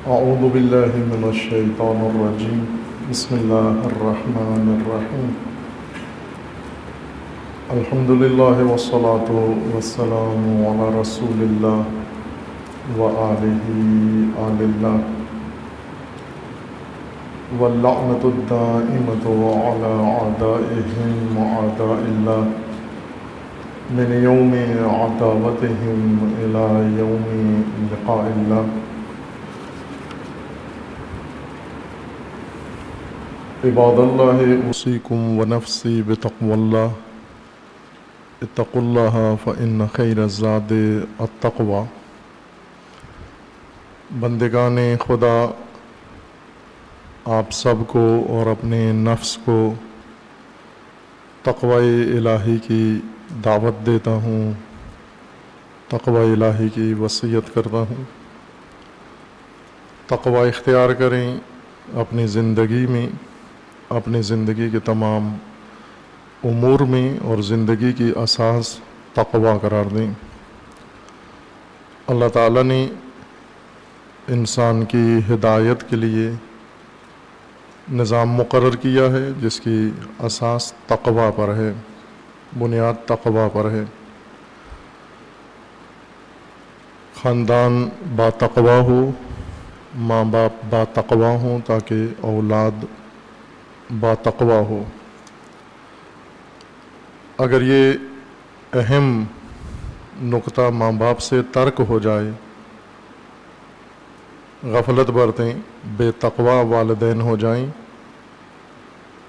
اعوذ باللہ من الشیطان الرجیم بسم اللہ الرحمن الرحیم الحمد للہ والصلاة والسلام علی رسول اللہ وآلہ آل اللہ واللعنۃ الدائمۃ علی اعدائہم وأعداء اللہ من یوم عداوتہم الی یوم لقاء اللہ۔ عباد اللہ اوصیکم ونفسی بتقوی اللہ، اتقوا اللہ فإن خیر الزاد التقوی۔ بندگان خدا، آپ سب کو اور اپنے نفس کو تقوی الہی کی دعوت دیتا ہوں، تقوی الہی کی وصیت کرتا ہوں۔ تقوی اختیار کریں اپنی زندگی میں، اپنی زندگی کے تمام امور میں، اور زندگی کی اساس تقوی قرار دیں۔ اللہ تعالیٰ نے انسان کی ہدایت کے لیے نظام مقرر کیا ہے جس کی اساس تقوی پر ہے، بنیاد تقوی پر ہے۔ خاندان با تقوی ہو، ماں باپ با تقوی ہوں تاکہ اولاد با تقوی ہو۔ اگر یہ اہم نقطہ ماں باپ سے ترک ہو جائے، غفلت برتیں، بے تقوی والدین ہو جائیں،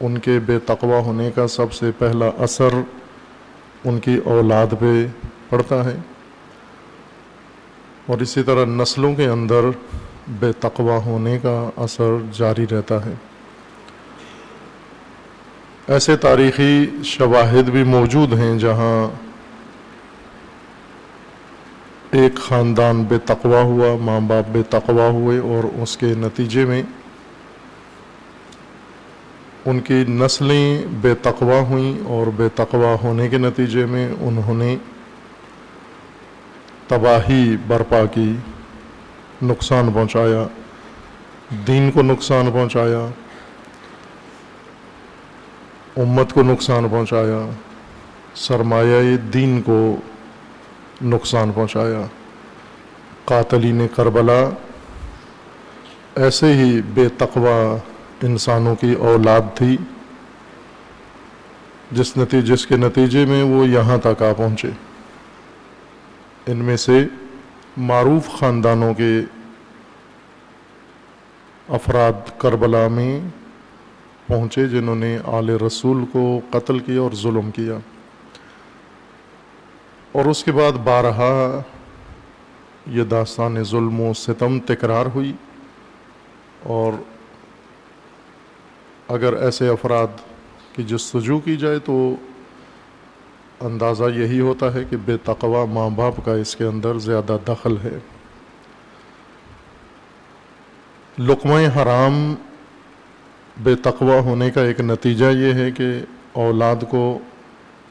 ان کے بے تقوی ہونے کا سب سے پہلا اثر ان کی اولاد پہ پڑتا ہے، اور اسی طرح نسلوں کے اندر بے تقوی ہونے کا اثر جاری رہتا ہے۔ ایسے تاریخی شواہد بھی موجود ہیں جہاں ایک خاندان بے تقوی ہوا، ماں باپ بے تقوی ہوئے، اور اس کے نتیجے میں ان کی نسلیں بے تقوی ہوئیں، اور بے تقوی ہونے کے نتیجے میں انہوں نے تباہی برپا کی، نقصان پہنچایا، دین کو نقصان پہنچایا، امت کو نقصان پہنچایا، سرمایہ دین کو نقصان پہنچایا۔ قاتلین کربلا ایسے ہی بے تقوی انسانوں کی اولاد تھی جس کے نتیجے میں وہ یہاں تک آ پہنچے۔ ان میں سے معروف خاندانوں کے افراد کربلا میں پہنچے جنہوں نے آل رسول کو قتل کیا اور ظلم کیا، اور اس کے بعد بارہا یہ داستان ظلم و ستم تکرار ہوئی، اور اگر ایسے افراد کی جستجو کی جائے تو اندازہ یہی ہوتا ہے کہ بے تقوی ماں باپ کا اس کے اندر زیادہ دخل ہے۔ لقمہ حرام بے تقوی ہونے کا ایک نتیجہ یہ ہے کہ اولاد کو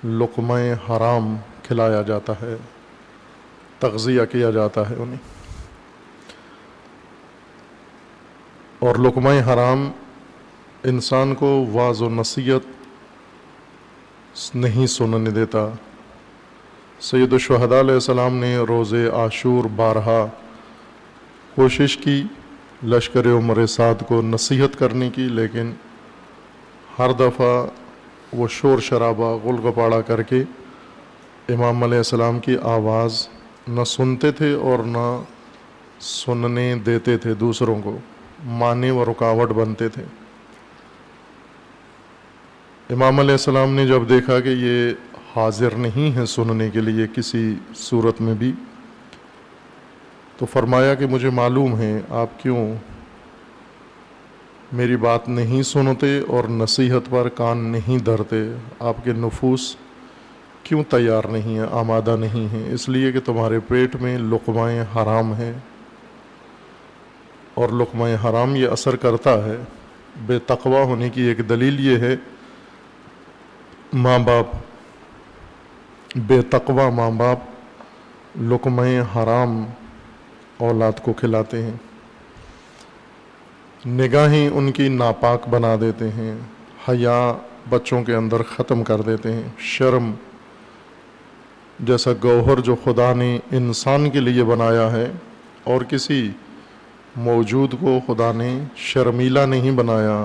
لقمہ حرام کھلایا جاتا ہے، تغذیہ کیا جاتا ہے انہیں، اور لقمہ حرام انسان کو واعظ و نصیحت نہیں سننے دیتا۔ سید الشہداء علیہ السلام نے روز عاشور بارہا کوشش کی لشکر عمر سعد کو نصیحت کرنے کی، لیکن ہر دفعہ وہ شور شرابہ غل غپاڑہ کر کے امام علیہ السلام کی آواز نہ سنتے تھے اور نہ سننے دیتے تھے، دوسروں کو مانع و رکاوٹ بنتے تھے۔ امام علیہ السلام نے جب دیکھا کہ یہ حاضر نہیں ہے سننے کے لیے کسی صورت میں بھی، تو فرمایا کہ مجھے معلوم ہے آپ کیوں میری بات نہیں سنتے اور نصیحت پر کان نہیں دھرتے، آپ کے نفوس کیوں تیار نہیں ہیں، آمادہ نہیں ہیں، اس لیے کہ تمہارے پیٹ میں لقمہ حرام ہے، اور لقمہ حرام یہ اثر کرتا ہے۔ بے تقوی ہونے کی ایک دلیل یہ ہے، ماں باپ بے تقوی ماں باپ لقمہ حرام اولاد کو کھلاتے ہیں۔ نگاہیں ان کی ناپاک بنا دیتے ہیں، حیا بچوں کے اندر ختم کر دیتے ہیں۔ شرم جیسا گوہر جو خدا نے انسان کے لیے بنایا ہے، اور کسی موجود کو خدا نے شرمیلا نہیں بنایا،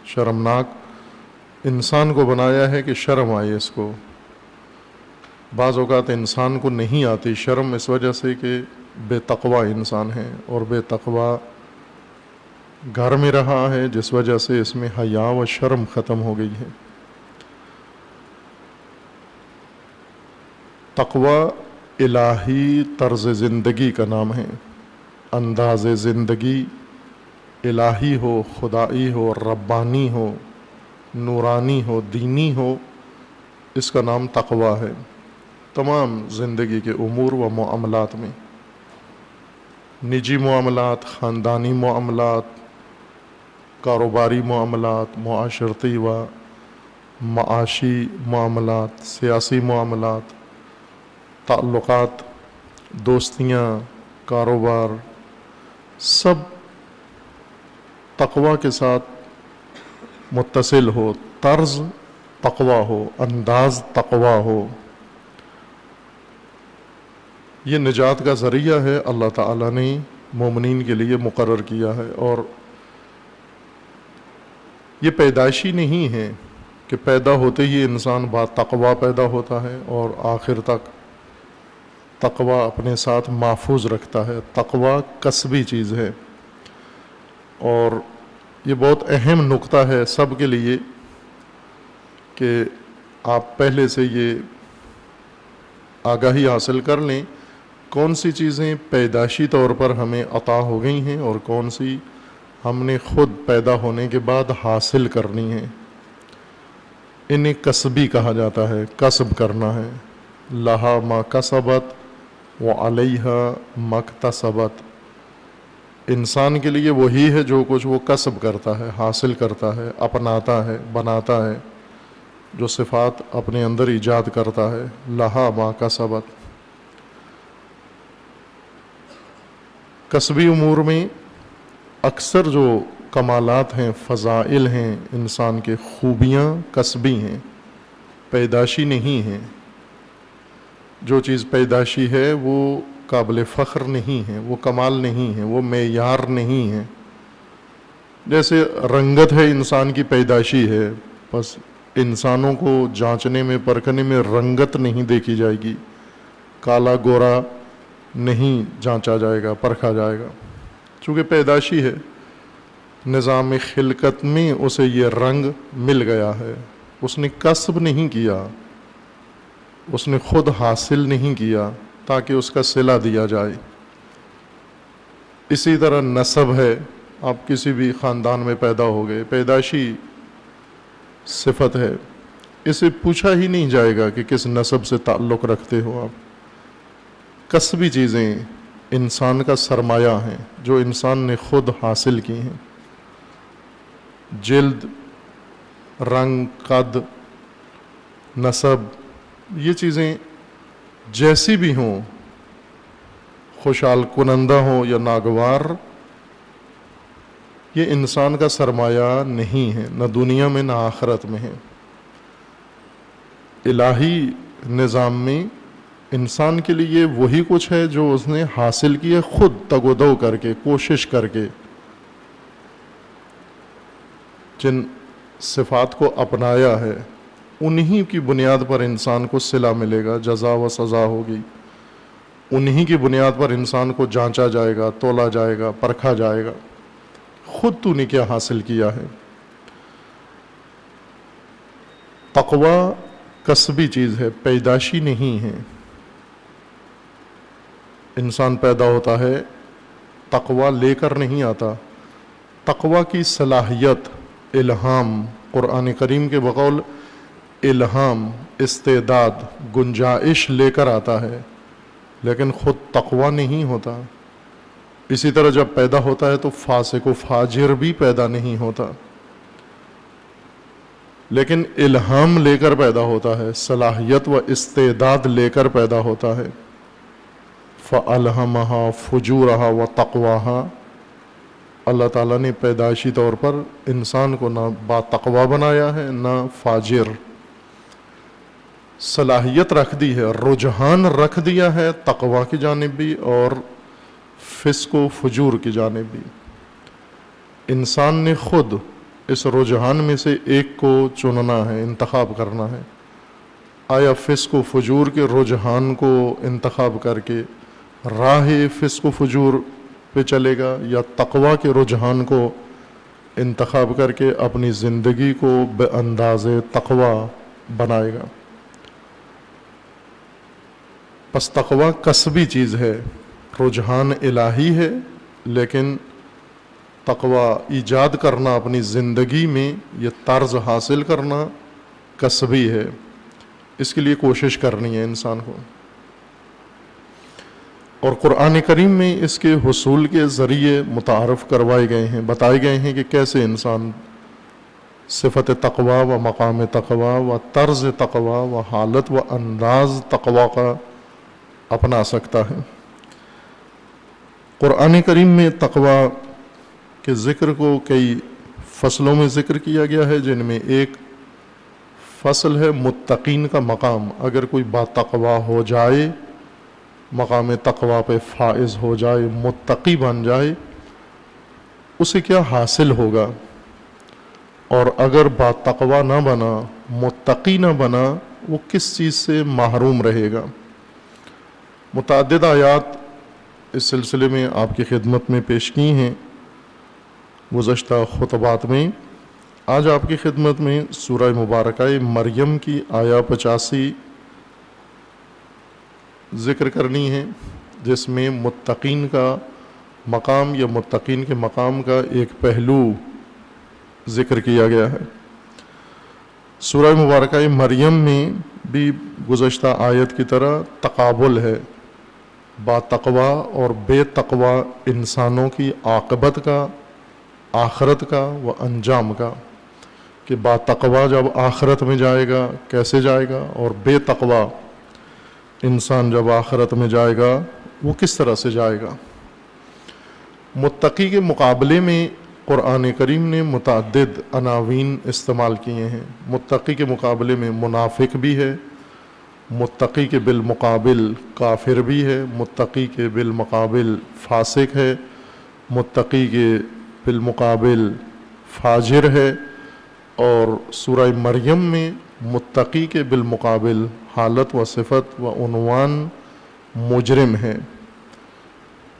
شرمناک انسان کو بنایا ہے کہ شرم آئے اس کو۔ بعض اوقات انسان کو نہیں آتی شرم اس وجہ سے کہ بے تقوی انسان ہے، اور بے تقوی گھر میں رہا ہے، جس وجہ سے اس میں حیا و شرم ختم ہو گئی ہے۔ تقوی الہی طرز زندگی کا نام ہے، انداز زندگی الہی ہو، خدائی ہو، ربانی ہو، نورانی ہو، دینی ہو، اس کا نام تقوی ہے۔ تمام زندگی کے امور و معاملات میں، نجی معاملات، خاندانی معاملات، کاروباری معاملات، معاشرتی و معاشی معاملات، سیاسی معاملات، تعلقات، دوستیاں، کاروبار، سب تقوی کے ساتھ متصل ہو، طرز تقوی ہو، انداز تقوی ہو۔ یہ نجات کا ذریعہ ہے، اللہ تعالیٰ نے مومنین کے لیے مقرر کیا ہے، اور یہ پیدائشی نہیں ہے کہ پیدا ہوتے ہی انسان با تقوی پیدا ہوتا ہے اور آخر تک تقوی اپنے ساتھ محفوظ رکھتا ہے۔ تقوی کسبی چیز ہے، اور یہ بہت اہم نقطہ ہے سب کے لیے کہ آپ پہلے سے یہ آگاہی حاصل کر لیں کون سی چیزیں پیدائشی طور پر ہمیں عطا ہو گئی ہیں اور کون سی ہم نے خود پیدا ہونے کے بعد حاصل کرنی ہیں۔ انہیں کسبی کہا جاتا ہے، کسب کرنا ہے۔ لہا ما کسبت وعلیہا ما اکتسبت، انسان کے لیے وہی ہے جو کچھ وہ کسب کرتا ہے، حاصل کرتا ہے، اپناتا ہے، بناتا ہے، جو صفات اپنے اندر ایجاد کرتا ہے۔ لہا ما کسبت۔ کسبی امور میں اکثر جو کمالات ہیں، فضائل ہیں انسان کے، خوبیاں کسبی ہیں، پیدائشی نہیں ہیں۔ جو چیز پیدائشی ہے وہ قابل فخر نہیں ہے، وہ کمال نہیں ہے، وہ معیار نہیں ہے۔ جیسے رنگت ہے انسان کی پیدائشی ہے، بس انسانوں کو جانچنے میں پرکھنے میں رنگت نہیں دیکھی جائے گی، کالا گورا نہیں جانچا جائے گا، پرکھا جائے گا، چونکہ پیدائشی ہے۔ نظام خلقت میں اسے یہ رنگ مل گیا ہے، اس نے کسب نہیں کیا، اس نے خود حاصل نہیں کیا تاکہ اس کا صلہ دیا جائے۔ اسی طرح نسب ہے، آپ کسی بھی خاندان میں پیدا ہو گئے، پیدائشی صفت ہے، اسے پوچھا ہی نہیں جائے گا کہ کس نسب سے تعلق رکھتے ہو آپ۔ کسبی چیزیں انسان کا سرمایہ ہیں جو انسان نے خود حاصل کی ہیں۔ جلد، رنگ، قد، نسب، یہ چیزیں جیسی بھی ہوں، خوشحال کنندہ ہوں یا ناگوار، یہ انسان کا سرمایہ نہیں ہے، نہ دنیا میں نہ آخرت میں ہے۔ الہی نظام میں انسان کے لیے وہی کچھ ہے جو اس نے حاصل کیا خود تگ و دو کر کے، کوشش کر کے، جن صفات کو اپنایا ہے انہی کی بنیاد پر انسان کو صلہ ملے گا، جزا و سزا ہوگی، انہی کی بنیاد پر انسان کو جانچا جائے گا، تولا جائے گا، پرکھا جائے گا۔ خود تو نے کیا حاصل کیا ہے۔ تقوی کسبی چیز ہے، پیدائشی نہیں ہے۔ انسان پیدا ہوتا ہے تقوی لے کر نہیں آتا، تقوی کی صلاحیت، الہام، قرآن کریم کے بقول الہام، استعداد، گنجائش لے کر آتا ہے، لیکن خود تقوی نہیں ہوتا۔ اسی طرح جب پیدا ہوتا ہے تو فاسق و فاجر بھی پیدا نہیں ہوتا، لیکن الہام لے کر پیدا ہوتا ہے، صلاحیت و استعداد لے کر پیدا ہوتا ہے۔ فَأَلْهَمَهَا فُجُورَهَا وَتَقْوَاهَا، اللہ تعالیٰ نے پیدائشی طور پر انسان کو نہ با تقوی بنایا ہے نہ فاجر. صلاحیت رکھ دی ہے، رجحان رکھ دیا ہے تقوی کی جانب بھی اور فسق و فجور کی جانب بھی. انسان نے خود اس رجحان میں سے ایک کو چننا ہے، انتخاب کرنا ہے. آیا فسق و فجور کے رجحان کو انتخاب کر کے راہ فسق و فجور پہ چلے گا، یا تقوی کے رجحان کو انتخاب کر کے اپنی زندگی کو بے انداز تقوی بنائے گا؟ پس تقوی کسبی چیز ہے، رجحان الہی ہے، لیکن تقوی ایجاد کرنا اپنی زندگی میں، یہ طرز حاصل کرنا کسبی ہے. اس کے لیے کوشش کرنی ہے انسان کو. اور قرآن کریم میں اس کے حصول کے ذریعے متعارف کروائے گئے ہیں، بتائے گئے ہیں کہ کیسے انسان صفت تقوی و مقام تقوی و طرز تقوی و حالت و انداز تقوی کا اپنا سکتا ہے. قرآن کریم میں تقوی کے ذکر کو کئی فصلوں میں ذکر کیا گیا ہے، جن میں ایک فصل ہے متقین کا مقام. اگر کوئی با تقوی ہو جائے، مقام تقوی پہ فائز ہو جائے، متقی بن جائے، اسے کیا حاصل ہوگا؟ اور اگر با تقوی نہ بنا، متقی نہ بنا، وہ کس چیز سے محروم رہے گا؟ متعدد آیات اس سلسلے میں آپ کی خدمت میں پیش کی ہیں گزشتہ خطبات میں. آج آپ کی خدمت میں سورہ مبارکہ مریم کی آیا 85 ذکر کرنی ہے، جس میں متقین کا مقام یا متقین کے مقام کا ایک پہلو ذکر کیا گیا ہے. سورہ مبارکہ مریم میں بھی گزشتہ آیت کی طرح تقابل ہے با تقوی اور بے تقوی انسانوں کی عاقبت کا، آخرت کا و انجام کا، کہ با تقوی جب آخرت میں جائے گا کیسے جائے گا، اور بے تقوی انسان جب آخرت میں جائے گا وہ کس طرح سے جائے گا. متقی کے مقابلے میں قرآن کریم نے متعدد عناوین استعمال کیے ہیں. متقی کے مقابلے میں منافق بھی ہے، متقی کے بالمقابل کافر بھی ہے، متقی کے بالمقابل فاسق ہے، متقی کے بالمقابل فاجر ہے. اور سورہ مریم میں متقی کے بالمقابل حالت و صفت و عنوان مجرم ہے.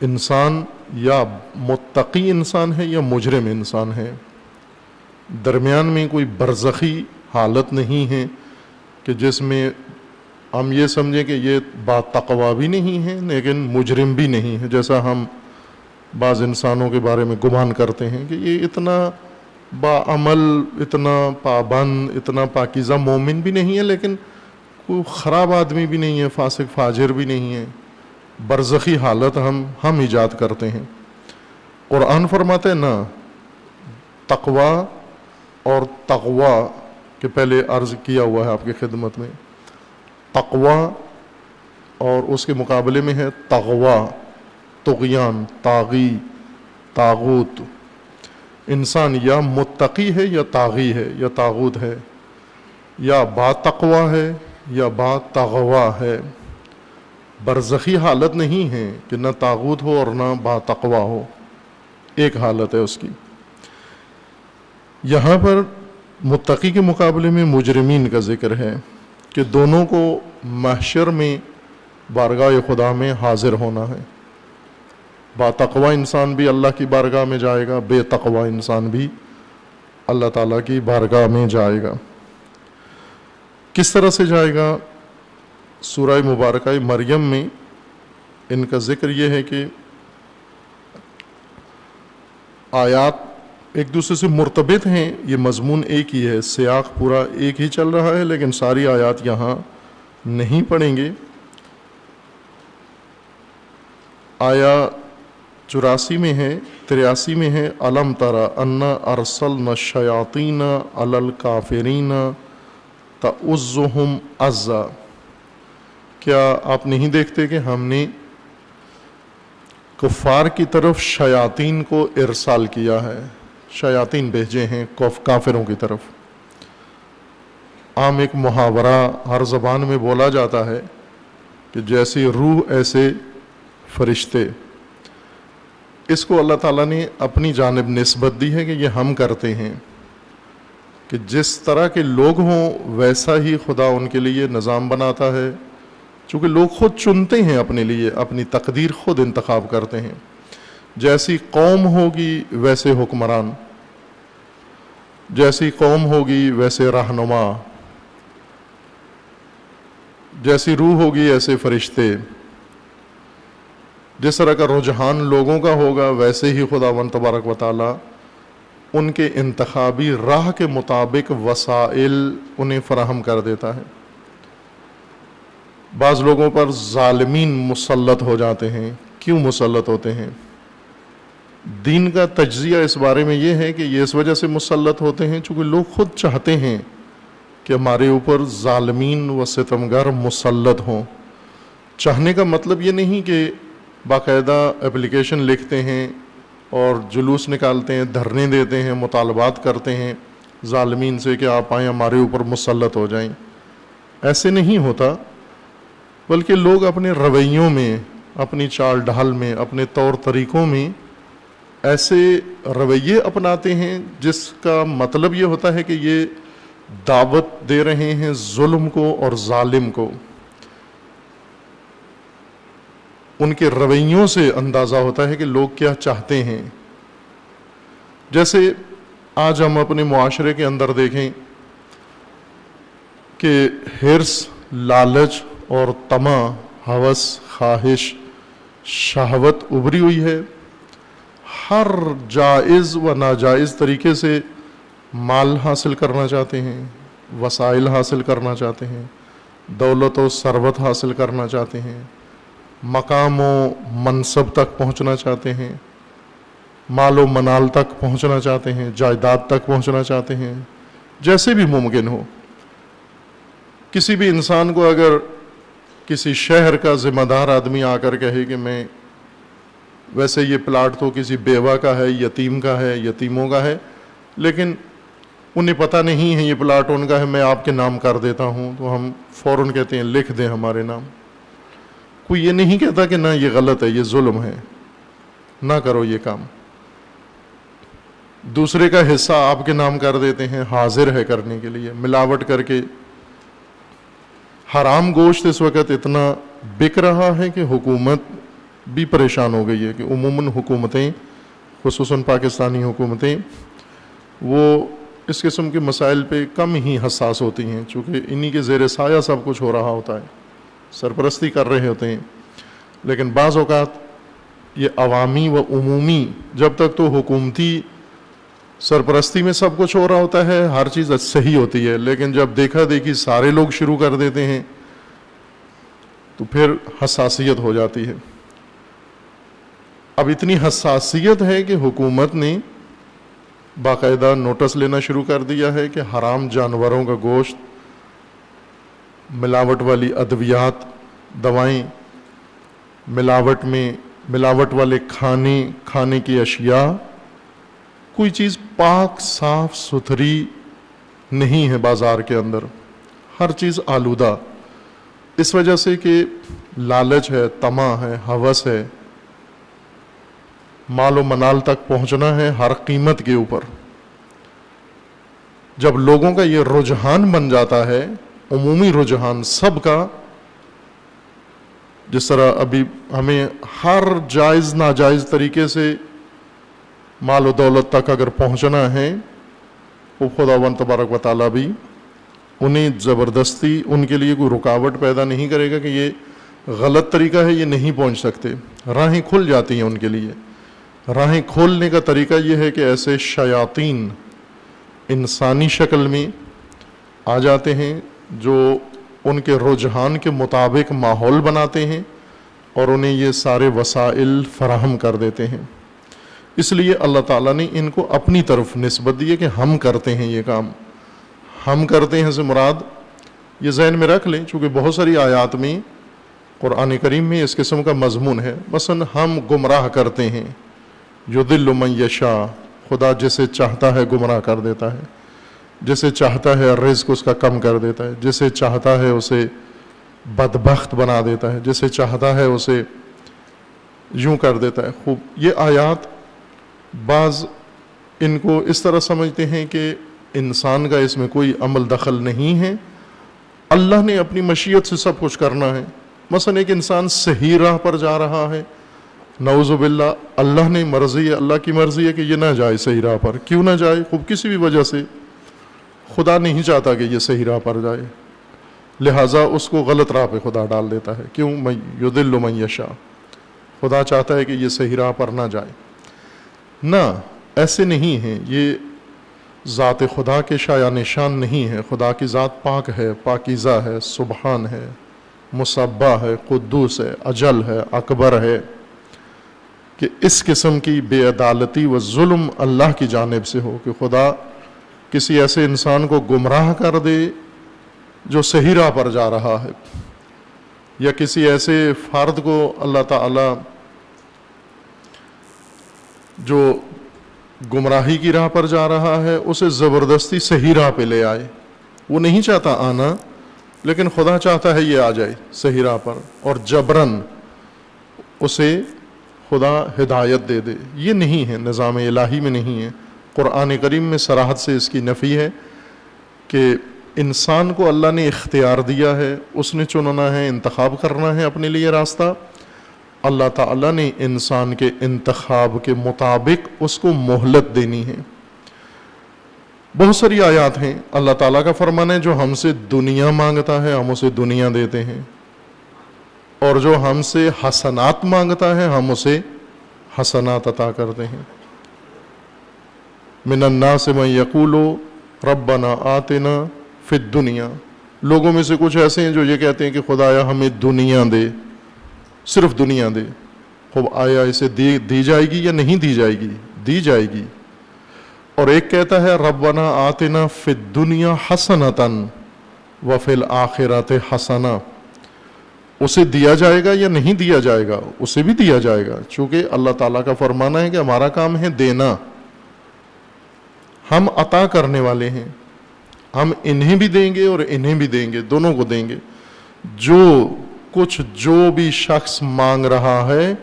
انسان یا متقی انسان ہے یا مجرم انسان ہے، درمیان میں کوئی برزخی حالت نہیں ہے کہ جس میں ہم یہ سمجھیں کہ یہ با تقوی بھی نہیں ہے لیکن مجرم بھی نہیں ہے، جیسا ہم بعض انسانوں کے بارے میں گمان کرتے ہیں کہ یہ اتنا باعمل، اتنا پابند، اتنا پاکیزہ مومن بھی نہیں ہے، لیکن کوئی خراب آدمی بھی نہیں ہے، فاسق فاجر بھی نہیں ہے. برزخی حالت ہم ایجاد کرتے ہیں. قرآن فرماتے ہیں نا، تقوی اور تقوی کے پہلے عرض کیا ہوا ہے آپ کی خدمت میں. تقوی اور اس کے مقابلے میں ہے تغوی، طغیان، طاغی، طاغوت. انسان یا متقی ہے یا طاغی ہے یا طاغوت ہے، یا با تقوی ہے یا با تغوی ہے. برزخی حالت نہیں ہے کہ نہ طاغوت ہو اور نہ با تقوی ہو، ایک حالت ہے اس کی. یہاں پر متقی کے مقابلے میں مجرمین کا ذکر ہے کہ دونوں کو محشر میں بارگاہ خدا میں حاضر ہونا ہے. با تقوی انسان بھی اللہ کی بارگاہ میں جائے گا، بے تقوی انسان بھی اللہ تعالیٰ کی بارگاہ میں جائے گا. کس طرح سے جائے گا؟ سورہ مبارکہ مریم میں ان کا ذکر یہ ہے کہ آیات ایک دوسرے سے مرتبط ہیں، یہ مضمون ایک ہی ہے، سیاق پورا ایک ہی چل رہا ہے، لیکن ساری آیات یہاں نہیں پڑھیں گے. آیا 84 میں ہے، 83 میں ہے، الم تری انا ارسلنا الشیاطین علی الکافرین تعزهم عزا. کیا آپ نہیں دیکھتے کہ ہم نے کفار کی طرف شیاطین کو ارسال کیا ہے، شیاطین بھیجے ہیں کافروں کی طرف۔ عام ایک محاورہ ہر زبان میں بولا جاتا ہے کہ جیسی روح ایسے فرشتے، اس کو اللہ تعالیٰ نے اپنی جانب نسبت دی ہے کہ یہ ہم کرتے ہیں، کہ جس طرح کے لوگ ہوں ویسا ہی خدا ان کے لیے نظام بناتا ہے، چونکہ لوگ خود چنتے ہیں اپنے لیے، اپنی تقدیر خود انتخاب کرتے ہیں۔ جیسی قوم ہوگی ویسے حکمران، جیسی قوم ہوگی ویسے رہنما، جیسی روح ہوگی ایسے فرشتے، جس طرح کا رجحان لوگوں کا ہوگا ویسے ہی خداوند تبارک و تعالیٰ ان کے انتخابی راہ کے مطابق وسائل انہیں فراہم کر دیتا ہے۔ بعض لوگوں پر ظالمین مسلط ہو جاتے ہیں۔ کیوں مسلط ہوتے ہیں؟ دین کا تجزیہ اس بارے میں یہ ہے کہ یہ اس وجہ سے مسلط ہوتے ہیں چونکہ لوگ خود چاہتے ہیں کہ ہمارے اوپر ظالمین و ستمگر مسلط ہوں۔ چاہنے کا مطلب یہ نہیں کہ باقاعدہ اپلیکیشن لکھتے ہیں اور جلوس نکالتے ہیں، دھرنے دیتے ہیں، مطالبات کرتے ہیں ظالمین سے کہ آپ آئیں ہمارے اوپر مسلط ہو جائیں۔ ایسے نہیں ہوتا، بلکہ لوگ اپنے رویوں میں، اپنی چال ڈھال میں، اپنے طور طریقوں میں ایسے رویے اپناتے ہیں جس کا مطلب یہ ہوتا ہے کہ یہ دعوت دے رہے ہیں ظلم کو اور ظالم کو۔ ان کے رویوں سے اندازہ ہوتا ہے کہ لوگ کیا چاہتے ہیں۔ جیسے آج ہم اپنے معاشرے کے اندر دیکھیں کہ حرص، لالچ اور طمع، ہوس، خواہش، شہوت ابھری ہوئی ہے۔ ہر جائز و ناجائز طریقے سے مال حاصل کرنا چاہتے ہیں، وسائل حاصل کرنا چاہتے ہیں، دولت و ثروت حاصل کرنا چاہتے ہیں، مقام و منصب تک پہنچنا چاہتے ہیں، مال و منال تک پہنچنا چاہتے ہیں، جائیداد تک پہنچنا چاہتے ہیں، جیسے بھی ممکن ہو۔ کسی بھی انسان کو اگر کسی شہر کا ذمہ دار آدمی آ کر کہے کہ میں ویسے یہ پلاٹ تو کسی بیوہ کا ہے، یتیم کا ہے، یتیموں کا ہے، لیکن انہیں پتہ نہیں ہے یہ پلاٹ ان کا ہے، میں آپ کے نام کر دیتا ہوں، تو ہم فوراً کہتے ہیں لکھ دیں ہمارے نام۔ کوئی یہ نہیں کہتا کہ نہ یہ غلط ہے، یہ ظلم ہے، نہ کرو یہ کام۔ دوسرے کا حصہ آپ کے نام کر دیتے ہیں، حاضر ہے کرنے کے لیے، ملاوٹ کر کے۔ حرام گوشت اس وقت اتنا بک رہا ہے کہ حکومت بھی پریشان ہو گئی ہے کہ عموماً حکومتیں، خصوصاً پاکستانی حکومتیں، وہ اس قسم کے مسائل پہ کم ہی حساس ہوتی ہیں، چونکہ انہی کے زیر سایہ سب کچھ ہو رہا ہوتا ہے، سرپرستی کر رہے ہوتے ہیں۔ لیکن بعض اوقات یہ عوامی و عمومی، جب تک تو حکومتی سرپرستی میں سب کچھ ہو رہا ہوتا ہے، ہر چیز صحیح ہوتی ہے، لیکن جب دیکھا دیکھی سارے لوگ شروع کر دیتے ہیں تو پھر حساسیت ہو جاتی ہے۔ اب اتنی حساسیت ہے کہ حکومت نے باقاعدہ نوٹس لینا شروع کر دیا ہے کہ حرام جانوروں کا گوشت، ملاوٹ والی ادویات، دوائیں، ملاوٹ والے کھانے کی اشیاء، کوئی چیز پاک صاف ستھری نہیں ہے بازار کے اندر، ہر چیز آلودہ، اس وجہ سے کہ لالچ ہے، طمع ہے، ہوس ہے، مال و منال تک پہنچنا ہے ہر قیمت کے اوپر۔ جب لوگوں کا یہ رجحان بن جاتا ہے، عمومی رجحان سب کا، جس طرح ابھی ہمیں ہر جائز ناجائز طریقے سے مال و دولت تک اگر پہنچنا ہے، وہ خداوند تبارک و تعالیٰ بھی انہیں زبردستی ان کے لیے کوئی رکاوٹ پیدا نہیں کرے گا کہ یہ غلط طریقہ ہے، یہ نہیں پہنچ سکتے، راہیں کھل جاتی ہیں ان کے لیے۔ راہیں کھولنے کا طریقہ یہ ہے کہ ایسے شیاطین انسانی شکل میں آ جاتے ہیں جو ان کے رجحان کے مطابق ماحول بناتے ہیں اور انہیں یہ سارے وسائل فراہم کر دیتے ہیں۔ اس لیے اللہ تعالیٰ نے ان کو اپنی طرف نسبت دی ہے کہ ہم کرتے ہیں یہ کام۔ ہم کرتے ہیں سے مراد یہ ذہن میں رکھ لیں، چونکہ بہت ساری آیات میں قرآن کریم میں اس قسم کا مضمون ہے. مثلا ہم گمراہ کرتے ہیں، یضل من یشاء، خدا جسے چاہتا ہے گمراہ کر دیتا ہے، جسے چاہتا ہے رزق اس کا کم کر دیتا ہے، جسے چاہتا ہے اسے بدبخت بنا دیتا ہے، جسے چاہتا ہے اسے یوں کر دیتا ہے. خوب یہ آیات بعض ان کو اس طرح سمجھتے ہیں کہ انسان کا اس میں کوئی عمل دخل نہیں ہے، اللہ نے اپنی مشیت سے سب کچھ کرنا ہے. مثلا ایک انسان صحیح راہ پر جا رہا ہے، نعوذ باللہ اللہ نے مرضی ہے، اللہ کی مرضی ہے کہ یہ نہ جائے صحیح راہ پر. کیوں نہ جائے؟ خوب کسی بھی وجہ سے خدا نہیں چاہتا کہ یہ صحیح راہ پر جائے، لہٰذا اس کو غلط راہ پہ خدا ڈال دیتا ہے. کیوں؟ یضل من یشاء، خدا چاہتا ہے کہ یہ صحیح راہ پر نہ جائے. نہ، ایسے نہیں ہیں، یہ ذات خدا کے شایان نشان نہیں ہے. خدا کی ذات پاک ہے، پاکیزہ ہے، سبحان ہے، مصبح ہے، قدوس ہے، اجل ہے، اکبر ہے، کہ اس قسم کی بے عدالتی و ظلم اللہ کی جانب سے ہو کہ خدا کسی ایسے انسان کو گمراہ کر دے جو صحیح راہ پر جا رہا ہے، یا کسی ایسے فرد کو اللہ تعالی جو گمراہی کی راہ پر جا رہا ہے اسے زبردستی صحیح راہ پہ لے آئے. وہ نہیں چاہتا آنا، لیکن خدا چاہتا ہے یہ آ جائے صحیح راہ پر، اور جبرن اسے خدا ہدایت دے دے. یہ نہیں ہے، نظام الہی میں نہیں ہے. قرآن کریم میں صراحت سے اس کی نفی ہے کہ انسان کو اللہ نے اختیار دیا ہے، اس نے چننا ہے، انتخاب کرنا ہے اپنے لیے راستہ. اللہ تعالیٰ نے انسان کے انتخاب کے مطابق اس کو مہلت دینی ہے. بہت ساری آیات ہیں، اللہ تعالیٰ کا فرمان ہے جو ہم سے دنیا مانگتا ہے ہم اسے دنیا دیتے ہیں، اور جو ہم سے حسنات مانگتا ہے ہم اسے حسنات عطا کرتے ہیں. من الناس من یقول ربنا آتنا فی الدنیا، لوگوں میں سے کچھ ایسے ہیں جو یہ کہتے ہیں کہ خدایا ہمیں دنیا دے، صرف دنیا دے. خوب آیا اسے دی جائے گی یا نہیں دی جائے گی؟ دی جائے گی. اور ایک کہتا ہے ربنا آتنا فی الدنیا حسنۃ وفی الآخرۃ حسنہ، اسے دیا جائے گا یا نہیں دیا جائے گا؟ اسے بھی دیا جائے گا، چونکہ اللہ تعالیٰ کا فرمانا ہے کہ ہمارا کام ہے دینا، ہم عطا کرنے والے ہیں، ہم انہیں بھی دیں گے اور انہیں بھی دیں گے، دونوں کو دیں گے. جو بھی شخص مانگ رہا ہے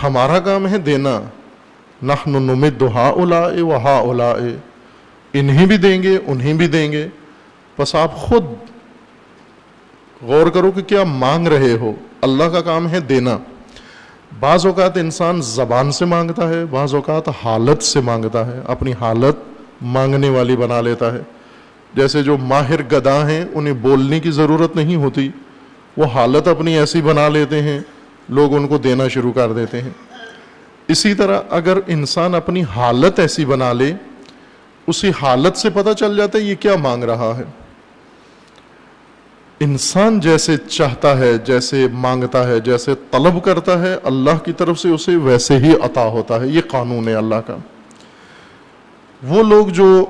ہمارا کام ہے دینا. نحن نمد ہؤلاء وہؤلاء، انہیں بھی دیں گے انہیں بھی دیں گے. بس آپ خود غور کرو کہ کیا مانگ رہے ہو. اللہ کا کام ہے دینا. بعض اوقات انسان زبان سے مانگتا ہے، بعض اوقات حالت سے مانگتا ہے، اپنی حالت مانگنے والی بنا لیتا ہے. جیسے جو ماہر گداں ہیں انہیں بولنے کی ضرورت نہیں ہوتی، وہ حالت اپنی ایسی بنا لیتے ہیں، لوگ ان کو دینا شروع کر دیتے ہیں. اسی طرح اگر انسان اپنی حالت ایسی بنا لے، اسی حالت سے پتہ چل جاتا ہے یہ کیا مانگ رہا ہے. انسان جیسے چاہتا ہے، جیسے مانگتا ہے، جیسے طلب کرتا ہے، اللہ کی طرف سے اسے ویسے ہی عطا ہوتا ہے. یہ قانون ہے اللہ کا. وہ لوگ جو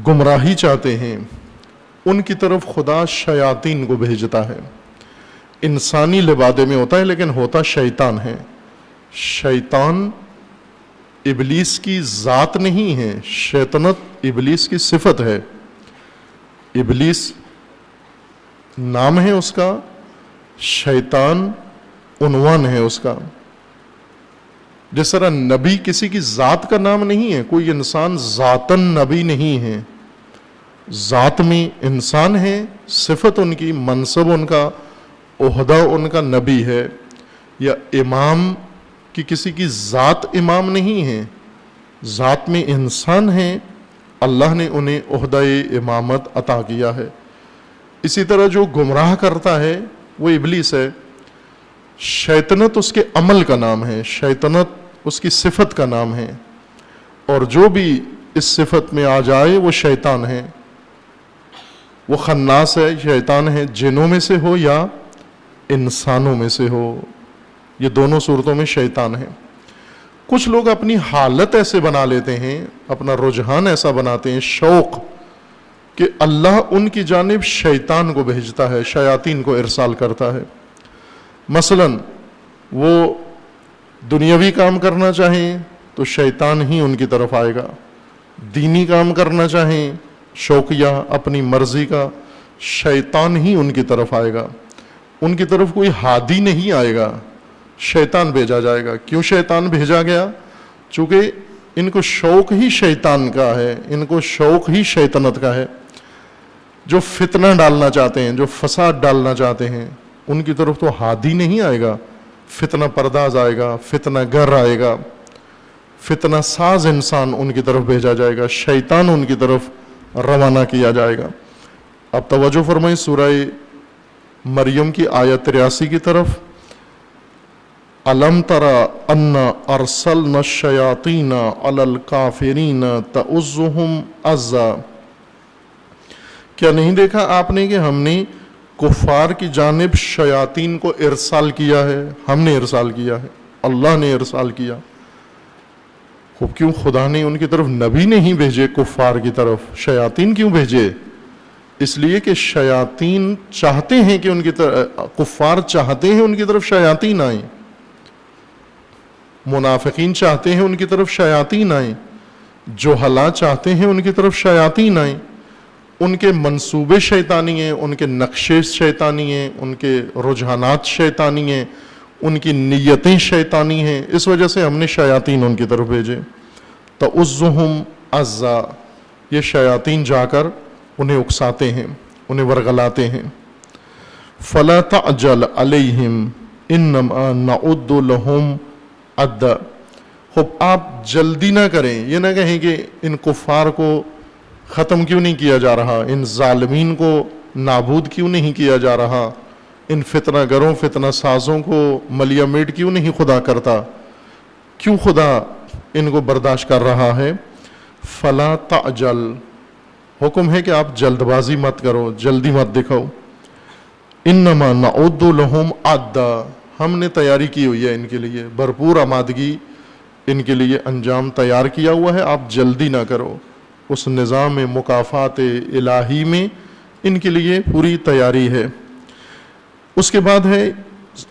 گمراہی چاہتے ہیں ان کی طرف خدا شیاطین کو بھیجتا ہے. انسانی لبادے میں ہوتا ہے لیکن ہوتا شیطان ہے. شیطان ابلیس کی ذات نہیں ہے، شیطنت ابلیس کی صفت ہے. ابلیس نام ہے اس کا، شیطان عنوان ہے اس کا. جس طرح نبی کسی کی ذات کا نام نہیں ہے، کوئی انسان ذاتاً نبی نہیں ہے. ذات میں انسان ہے، صفت ان کی، منصب ان کا، عہدہ ان کا نبی ہے. یا امام کی کسی کی ذات امام نہیں ہے، ذات میں انسان ہے، اللہ نے انہیں عہدہ امامت عطا کیا ہے. اسی طرح جو گمراہ کرتا ہے وہ ابلیس ہے. شیطنت اس کے عمل کا نام ہے، شیطنت اس کی صفت کا نام ہے، اور جو بھی اس صفت میں آ جائے وہ شیطان ہے. وہ خناس ہے، شیطان ہے، جنوں میں سے ہو یا انسانوں میں سے ہو، یہ دونوں صورتوں میں شیطان ہے. کچھ لوگ اپنی حالت ایسے بنا لیتے ہیں، اپنا رجحان ایسا بناتے ہیں، شوق، کہ اللہ ان کی جانب شیطان کو بھیجتا ہے، شیاطین کو ارسال کرتا ہے. مثلا وہ دنیاوی کام کرنا چاہیں تو شیطان ہی ان کی طرف آئے گا، دینی کام کرنا چاہیں شوقیہ اپنی مرضی کا، شیطان ہی ان کی طرف آئے گا، ان کی طرف کوئی ہادی نہیں آئے گا، شیطان بھیجا جائے گا۔ کیوں شیطان بھیجا گیا؟ چونکہ ان کو شوق ہی شیطان کا ہے، ان کو شوق ہی شیطنت کا ہے۔ جو فتنہ ڈالنا چاہتے ہیں، جو فساد ڈالنا چاہتے ہیں، ان کی طرف تو ہادی نہیں آئے گا، فتنہ پرداز آئے گا، فتنہ گر آئے گا، فتنہ ساز انسان ان کی طرف بھیجا جائے گا، شیطان ان کی طرف روانہ کیا جائے گا۔ اب توجہ فرمائیں سورہ مریم کی آیت 83 کی طرف، الم تری انا ارسلنا الشیاطین علی الکافرین تعزهم عزا، کیا نہیں دیکھا آپ نے کہ ہم نے کفار کی جانب شیاطین کو ارسال کیا ہے؟ ہم نے ارسال کیا ہے، اللہ نے ارسال کیا۔ خوب کیوں خدا نے ان کی طرف نبی نہیں بھیجے؟ کفار کی طرف شیاطین کیوں بھیجے؟ اس لیے کہ شیاطین چاہتے ہیں کہ ان کی طرف، کفار چاہتے ہیں ان کی طرف شیاطین آئیں، منافقین چاہتے ہیں ان کی طرف شیاطین آئیں، جہلا چاہتے ہیں ان کی طرف شیاطین آئیں۔ ان کے منصوبے شیطانی ہیں، ان کے نقشے شیطانی ہیں، ان کے رجحانات شیطانی ہیں، ان کی نیتیں شیطانی ہیں، اس وجہ سے ہم نے شیاطین ان کی طرف بھیجے۔ تعزهم عزا، یہ شیاطین جا کر انہیں اکساتے ہیں، انہیں ورغلاتے ہیں۔ فلا تعجل علیہم انما نعد لهم عدا، خوب آپ جلدی نہ کریں، یہ نہ کہیں کہ ان کفار کو ختم کیوں نہیں کیا جا رہا، ان ظالمین کو نابود کیوں نہیں کیا جا رہا، ان فتنہ گروں فتنہ سازوں کو ملیا میٹ کیوں نہیں خدا کرتا، کیوں خدا ان کو برداشت کر رہا ہے؟ فلا تعجل، حکم ہے کہ آپ جلد بازی مت کرو، جلدی مت دکھاؤ۔ انما نعد لهم عدا، ہم نے تیاری کی ہوئی ہے ان کے لیے، بھرپور آمادگی ان کے لیے انجام تیار کیا ہوا ہے، آپ جلدی نہ کرو۔ اس نظام مکافات الہی میں ان کے لیے پوری تیاری ہے۔ اس کے بعد ہے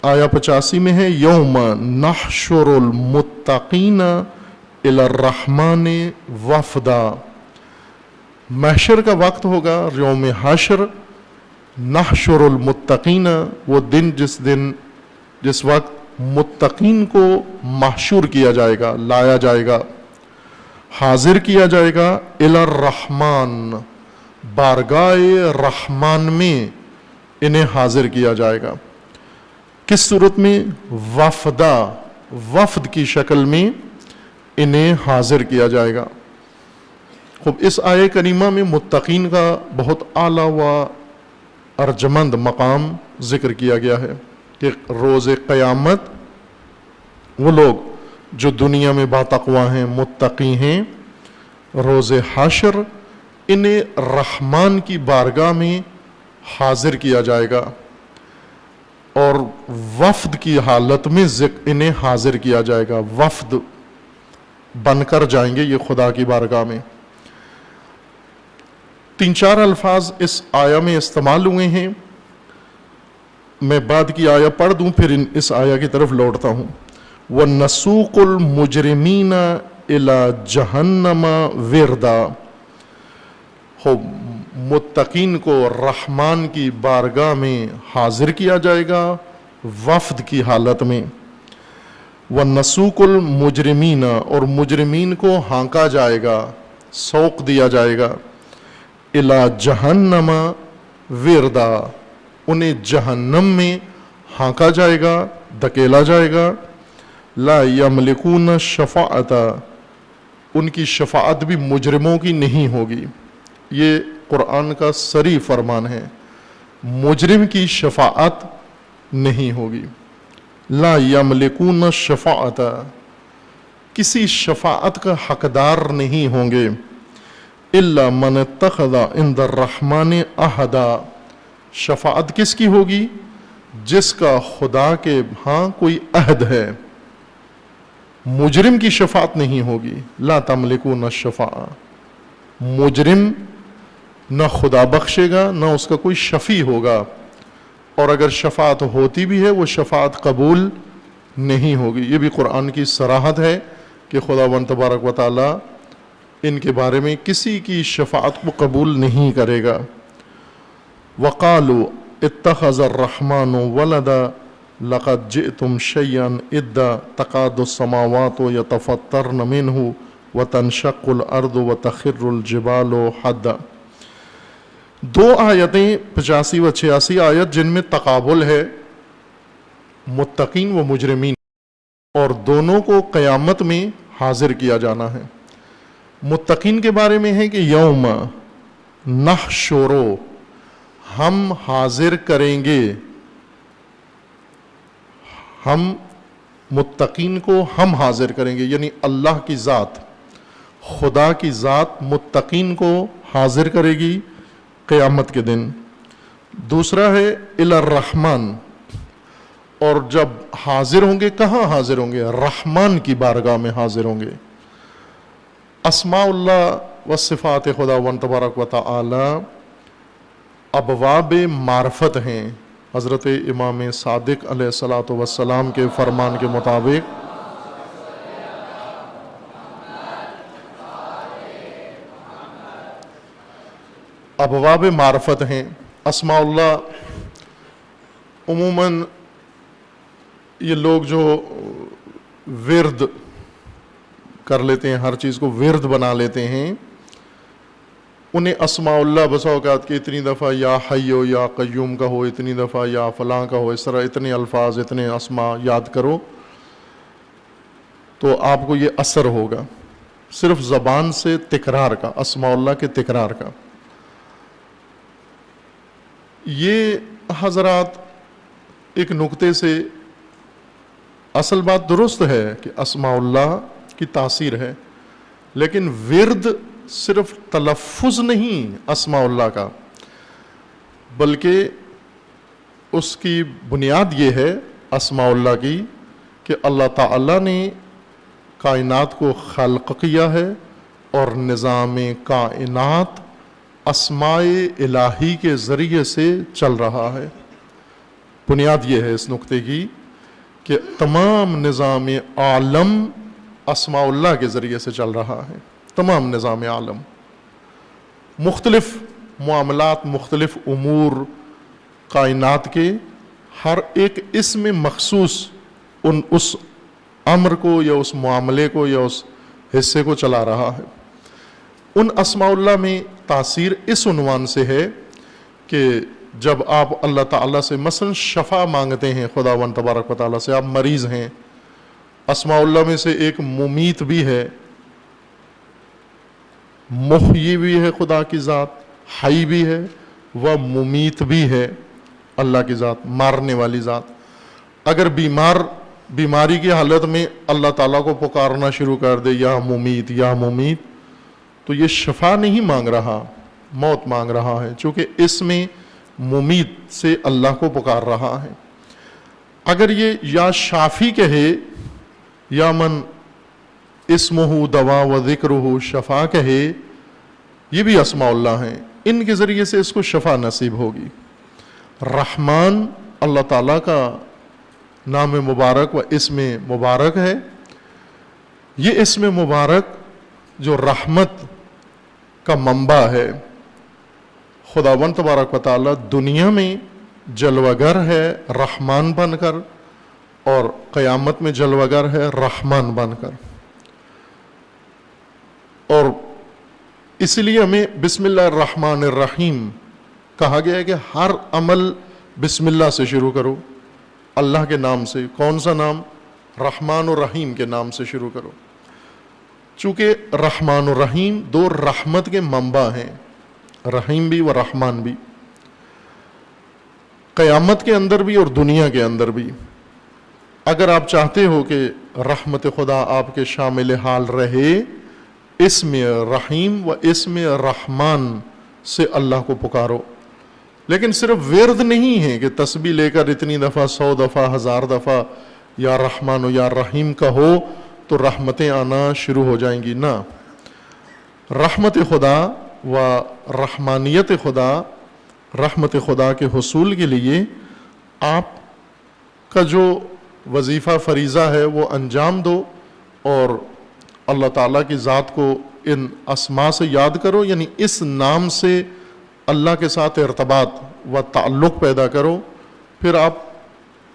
آیا 85 میں ہے، یوم نحشر المتقین الی الرحمن وفدا، محشر کا وقت ہوگا، یوم حشر، نحشر المتقین، وہ دن جس وقت متقین کو محشور کیا جائے گا، لایا جائے گا، حاضر کیا جائے گا، الی الرحمن، بارگاہ رحمان میں انہیں حاضر کیا جائے گا۔ کس صورت میں؟ وفدا، وفد کی شکل میں انہیں حاضر کیا جائے گا۔ خوب اس آیہ کریمہ میں متقین کا بہت اعلیٰ و ارجمند مقام ذکر کیا گیا ہے کہ روز قیامت وہ لوگ جو دنیا میں باتقوا ہیں، متقی ہیں، روز حشر انہیں رحمان کی بارگاہ میں حاضر کیا جائے گا، اور وفد کی حالت میں انہیں حاضر کیا جائے گا، وفد بن کر جائیں گے یہ خدا کی بارگاہ میں۔ 3-4 الفاظ اس آیہ میں استعمال ہوئے ہیں، میں بعد کی آیہ پڑھ دوں پھر اس آیہ کی طرف لوٹتا ہوں۔ وَنَسُوقُ الْمُجْرِمِينَ إِلَى جَهَنَّمَ وِرْدًا، متقین کو رحمان کی بارگاہ میں حاضر کیا جائے گا وفد کی حالت میں۔ وَنَسُوقُ الْمُجْرِمِينَ، اور مجرمین کو ہانکا جائے گا، سوق دیا جائے گا، إِلَى جَهَنَّمَ وِرْدًا، انہیں جہنم میں ہانکا جائے گا، دھکیلا جائے گا۔ لا یملکون الشفاعۃ، ان کی شفاعت بھی مجرموں کی نہیں ہوگی، یہ قرآن کا صریح فرمان ہے، مجرم کی شفاعت نہیں ہوگی۔ لا یملکون الشفاعۃ، کسی شفاعت کا حقدار نہیں ہوں گے، الا من اتخذ عند الرحمن عہدا، شفاعت کس کی ہوگی؟ جس کا خدا کے ہاں کوئی عہد ہے، مجرم کی شفاعت نہیں ہوگی۔ لا تملکون الشفاعہ، مجرم نہ خدا بخشے گا نہ اس کا کوئی شفیع ہوگا، اور اگر شفاعت ہوتی بھی ہے وہ شفاعت قبول نہیں ہوگی. یہ بھی قرآن کی صراحت ہے کہ خداوند تبارک و تعالی ان کے بارے میں کسی کی شفاعت کو قبول نہیں کرے گا. وَقَالُوا اتَّخَذَ الرَّحْمَنُ وَلَدًا لَقَدْ جِئْتُمْ شَيْئًا إِدًّا تَكَادُ السَّمَاوَاتُ يَتَفَطَّرْنَ مِنْهُ وَتَنشَقُّ الْأَرْضُ وَتَخِرُّ الْجِبَالُ حَدًّا. 2 آیتیں 85 و 86 آیت جن میں تقابل ہے متقین و مجرمین، اور دونوں کو قیامت میں حاضر کیا جانا ہے. متقین کے بارے میں ہے کہ یوم نحشرو، ہم حاضر کریں گے، ہم متقین کو ہم حاضر کریں گے، یعنی اللہ کی ذات، خدا کی ذات متقین کو حاضر کرے گی قیامت کے دن. دوسرا ہے الی الرحمن، اور جب حاضر ہوں گے کہاں حاضر ہوں گے؟ رحمان کی بارگاہ میں حاضر ہوں گے. اسماء اللہ و صفات خداوند تبارک و تعالی ابواب معرفت ہیں. حضرت امام صادق علیہ الصلاۃ والسلام کے فرمان کے مطابق ابواب معرفت ہیں. اسماء اللہ عموماً یہ لوگ جو ورد کر لیتے ہیں، ہر چیز کو ورد بنا لیتے ہیں، انہیں اسماء اللہ بسا اوقات کہ اتنی دفعہ یا حی ہو یا قیوم کا ہو، اتنی دفعہ یا فلاں کا ہو، اس طرح اتنے الفاظ اتنے اسماء یاد کرو تو آپ کو یہ اثر ہوگا صرف زبان سے تکرار کا، اسماء اللہ کے تکرار کا. یہ حضرات ایک نقطے سے اصل بات درست ہے کہ اسماء اللہ کی تاثیر ہے، لیکن ورد صرف تلفظ نہیں اسماء اللہ کا، بلکہ اس کی بنیاد یہ ہے اسماء اللہ کی کہ اللہ تعالیٰ نے کائنات کو خلق کیا ہے اور نظام کائنات اسماء الہی کے ذریعے سے چل رہا ہے. بنیاد یہ ہے اس نقطے کی کہ تمام نظام عالم اسماء اللہ کے ذریعے سے چل رہا ہے. تمام نظام عالم، مختلف معاملات، مختلف امور کائنات کے ہر ایک اسم مخصوص اس امر کو یا اس معاملے کو یا اس حصے کو چلا رہا ہے. ان اسماء اللہ میں تاثیر اس عنوان سے ہے کہ جب آپ اللہ تعالیٰ سے مثلا شفا مانگتے ہیں، خداوند تبارک و تعالیٰ سے، آپ مریض ہیں، اسماء اللہ میں سے ایک ممیت بھی ہے، محیی بھی ہے خدا کی ذات، حی بھی ہے، وہ ممیت بھی ہے اللہ کی ذات، مارنے والی ذات. اگر بیماری کی حالت میں اللہ تعالیٰ کو پکارنا شروع کر دے یا ممیت یا ممیت، تو یہ شفا نہیں مانگ رہا، موت مانگ رہا ہے، چونکہ اس میں ممیت سے اللہ کو پکار رہا ہے. اگر یہ یا شافی کہے یا من اسمہ دوا و ذکرہ شفا کہے، یہ بھی اسماء اللہ ہیں، ان کے ذریعے سے اس کو شفا نصیب ہوگی. رحمان اللہ تعالیٰ کا نام مبارک و اسم مبارک ہے. یہ اسم مبارک جو رحمت کا منبع ہے، خداوند تبارک و تعالیٰ دنیا میں جلوگر ہے رحمان بن کر، اور قیامت میں جلوگر ہے رحمان بن کر. اور اس لیے ہمیں بسم اللہ الرحمن الرحیم کہا گیا ہے کہ ہر عمل بسم اللہ سے شروع کرو، اللہ کے نام سے. کون سا نام؟ رحمان الرحیم کے نام سے شروع کرو، چونکہ رحمان الرحیم دو رحمت کے منبع ہیں، رحیم بھی و رحمان بھی، قیامت کے اندر بھی اور دنیا کے اندر بھی. اگر آپ چاہتے ہو کہ رحمت خدا آپ کے شامل حال رہے، اسم رحیم و اسم رحمان سے اللہ کو پکارو. لیکن صرف ورد نہیں ہے کہ تسبیح لے کر اتنی دفعہ 100 دفعہ 1000 دفعہ یا رحمان و یا رحیم کہو تو رحمتیں آنا شروع ہو جائیں گی. نہ، رحمت خدا و رحمانیت خدا، رحمت خدا کے حصول کے لیے آپ کا جو وظیفہ فریضہ ہے وہ انجام دو اور اللہ تعالیٰ کی ذات کو ان اسما سے یاد کرو، یعنی اس نام سے اللہ کے ساتھ ارتباط و تعلق پیدا کرو، پھر آپ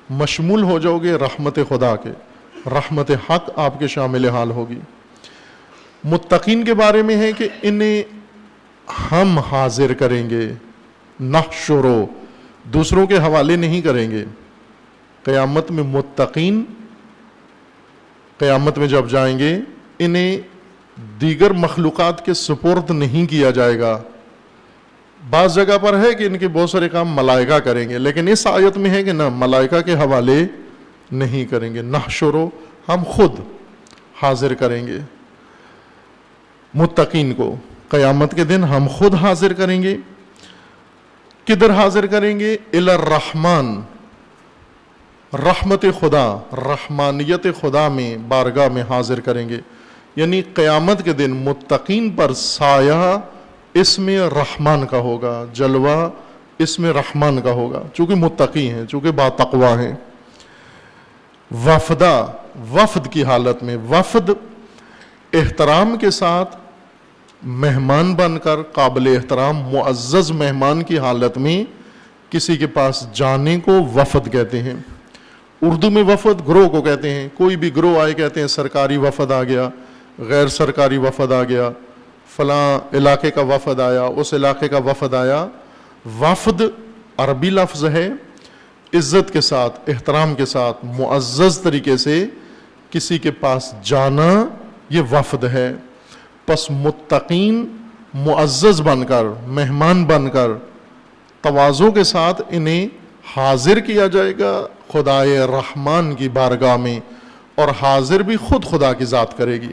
مشمول ہو جاؤ گے رحمت خدا کے، رحمت حق آپ کے شامل حال ہوگی۔ متقین کے بارے میں ہے کہ انہیں ہم حاضر کریں گے، نحشرو، دوسروں کے حوالے نہیں کریں گے۔ قیامت میں متقین قیامت میں جب جائیں گے انہیں دیگر مخلوقات کے سپرد نہیں کیا جائے گا۔ بعض جگہ پر ہے کہ ان کے بہت سارے کام ملائکہ کریں گے، لیکن اس آیت میں ہے کہ نہ، ملائکہ کے حوالے نہیں کریں گے، نحشرو، ہم خود حاضر کریں گے متقین کو۔ قیامت کے دن ہم خود حاضر کریں گے۔ کدھر حاضر کریں گے؟ الی الرحمن، رحمت خدا، رحمانیت خدا میں، بارگاہ میں حاضر کریں گے۔ یعنی قیامت کے دن متقین پر سایہ اسم رحمان کا ہوگا، جلوہ اسم رحمان کا ہوگا، چونکہ متقی ہیں، چونکہ باتقوا ہیں۔ وفدہ، وفد کی حالت میں، وفد احترام کے ساتھ مہمان بن کر، قابل احترام معزز مہمان کی حالت میں کسی کے پاس جانے کو وفد کہتے ہیں۔ اردو میں وفد گروہ کو کہتے ہیں، کوئی بھی گروہ آئے کہتے ہیں سرکاری وفد آ گیا، غیر سرکاری وفد آ گیا، فلاں علاقے کا وفد آیا، اس علاقے کا وفد آیا۔ وفد عربی لفظ ہے، عزت کے ساتھ، احترام کے ساتھ، معزز طریقے سے کسی کے پاس جانا، یہ وفد ہے۔ پس متقین معزز بن کر، مہمان بن کر، تواضع کے ساتھ انہیں حاضر کیا جائے گا خدائے رحمان کی بارگاہ میں، اور حاضر بھی خود خدا کی ذات کرے گی۔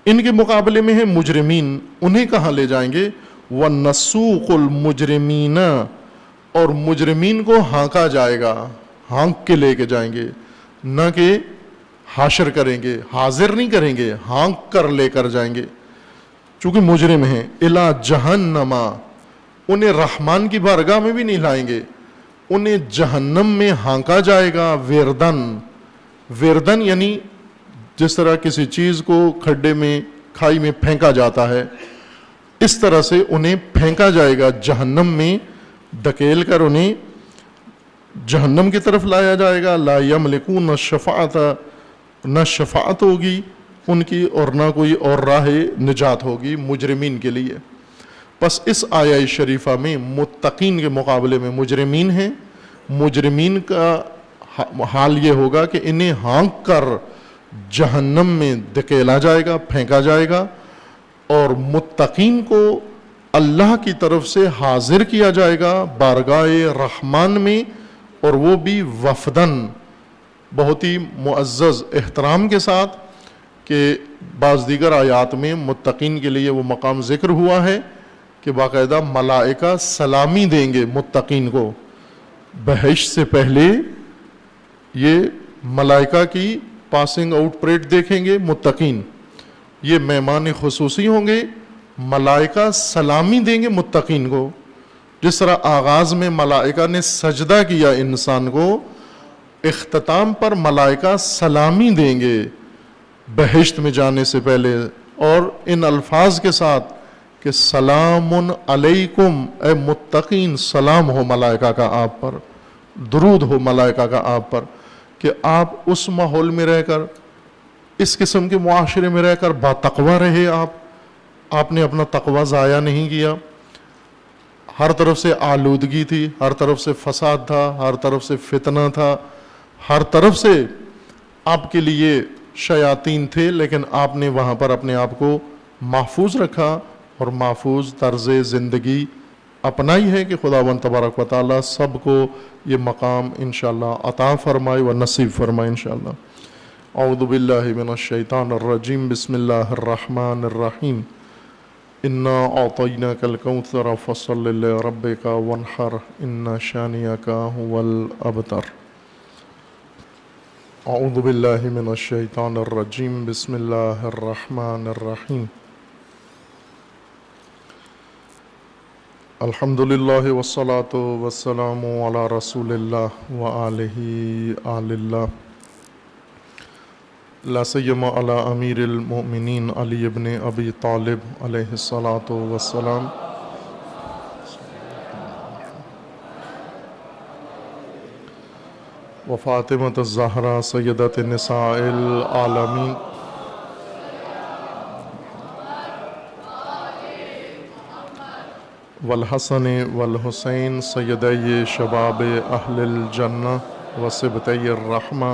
ان کے مقابلے میں ہے مجرمین، انہیں کہاں لے جائیں گے؟ وَنَسُوقُ الْمُجْرِمِينَ، اور مجرمین کو ہانکا جائے گا، ہانک کے لے کے جائیں گے، نہ کہ حاشر کریں گے، حاضر نہیں کریں گے، ہانک کر لے کر جائیں گے، چونکہ مجرم ہیں۔ اِلَى جہنم، انہیں رحمان کی بارگاہ میں بھی نہیں لائیں گے، انہیں جہنم میں ہانکا جائے گا۔ وردن، وردن یعنی جس طرح کسی چیز کو کھڈے میں، کھائی میں پھینکا جاتا ہے، اس طرح سے انہیں پھینکا جائے گا جہنم میں، دھکیل کر انہیں جہنم کی طرف لایا جائے گا۔ لا یملکون الشفاعۃ، نہ شفاعت ہوگی ان کی اور نہ کوئی اور راہ نجات ہوگی مجرمین کے لیے۔ پس اس آیہ شریفہ میں متقین کے مقابلے میں مجرمین ہیں۔ مجرمین کا حال یہ ہوگا کہ انہیں ہانک کر جہنم میں دھکیلا جائے گا، پھینکا جائے گا، اور متقین کو اللہ کی طرف سے حاضر کیا جائے گا بارگاہ رحمان میں، اور وہ بھی وفدن، بہت ہی معزز احترام کے ساتھ، کہ بعض دیگر آیات میں متقین کے لیے وہ مقام ذکر ہوا ہے کہ باقاعدہ ملائکہ سلامی دیں گے متقین کو۔ بہشت سے پہلے یہ ملائکہ کی پاسنگ آؤٹ پریڈ دیکھیں گے متقین، یہ مہمان خصوصی ہوں گے، ملائکہ سلامی دیں گے متقین کو۔ جس طرح آغاز میں ملائکہ نے سجدہ کیا انسان کو، اختتام پر ملائکہ سلامی دیں گے بہشت میں جانے سے پہلے، اور ان الفاظ کے ساتھ کہ سلام علیکم، اے متقین، سلام ہو ملائکہ کا آپ پر، درود ہو ملائکہ کا آپ پر، کہ آپ اس ماحول میں رہ کر، اس قسم کے معاشرے میں رہ کر باتقوی رہے، آپ نے اپنا تقوی ضائع نہیں کیا۔ ہر طرف سے آلودگی تھی، ہر طرف سے فساد تھا، ہر طرف سے فتنہ تھا، ہر طرف سے آپ کے لیے شیاطین تھے، لیکن آپ نے وہاں پر اپنے آپ کو محفوظ رکھا اور محفوظ طرز زندگی اپنائی ہے کہ خداوند تبارک و تعالیٰ سب کو یہ مقام انشاءاللہ عطا فرمائے و نصیب فرمائے انشاءاللہ۔ اعوذ باللہ من الشیطان الرجیم، بسم اللہ الرحمن الرحیم۔ انا اعطیناک الکوثر فصل لربک وانحر ان شانئک هو الابتر۔ اعوذ باللہ من الشیطان الرجیم، بسم اللہ الرحمن الرحیم۔ الحمدللہ والصلاة والسلام علی رسول اللہ وآلہ آل اللہ لا سیما علی امیر المؤمنین علی ابن ابی طالب علیہ الصلاة والسلام وفاطمۃ الزہرا سیدۃ نساء العالمین والحسن والحسین سیدی شباب اہل الجنہ وصبتی الرحمہ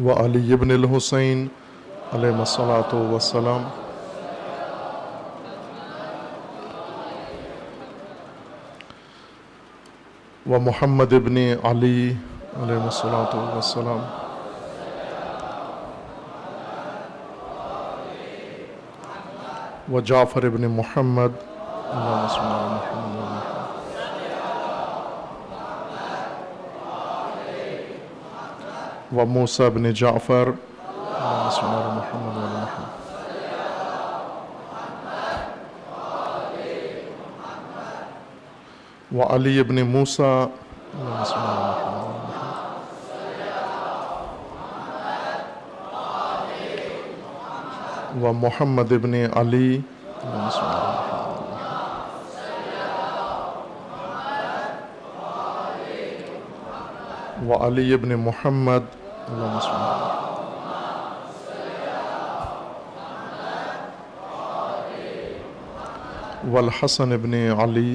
وعلی ابن الحسین علیہ الصلاۃ والسلام ومحمد ابن علی علیہ الصلاۃ والسلام وجعفر ابن محمد اللہم صل علی محمد وموسیٰ ابن جعفر اللہم صل علی محمد وعلی محمد وعلی ابن موسیٰ اللہم صل علی محمد ومحمد ابن علی اللہم صل علی محمد وعلی ابن محمد اللہم صل علی والحسن ابن علی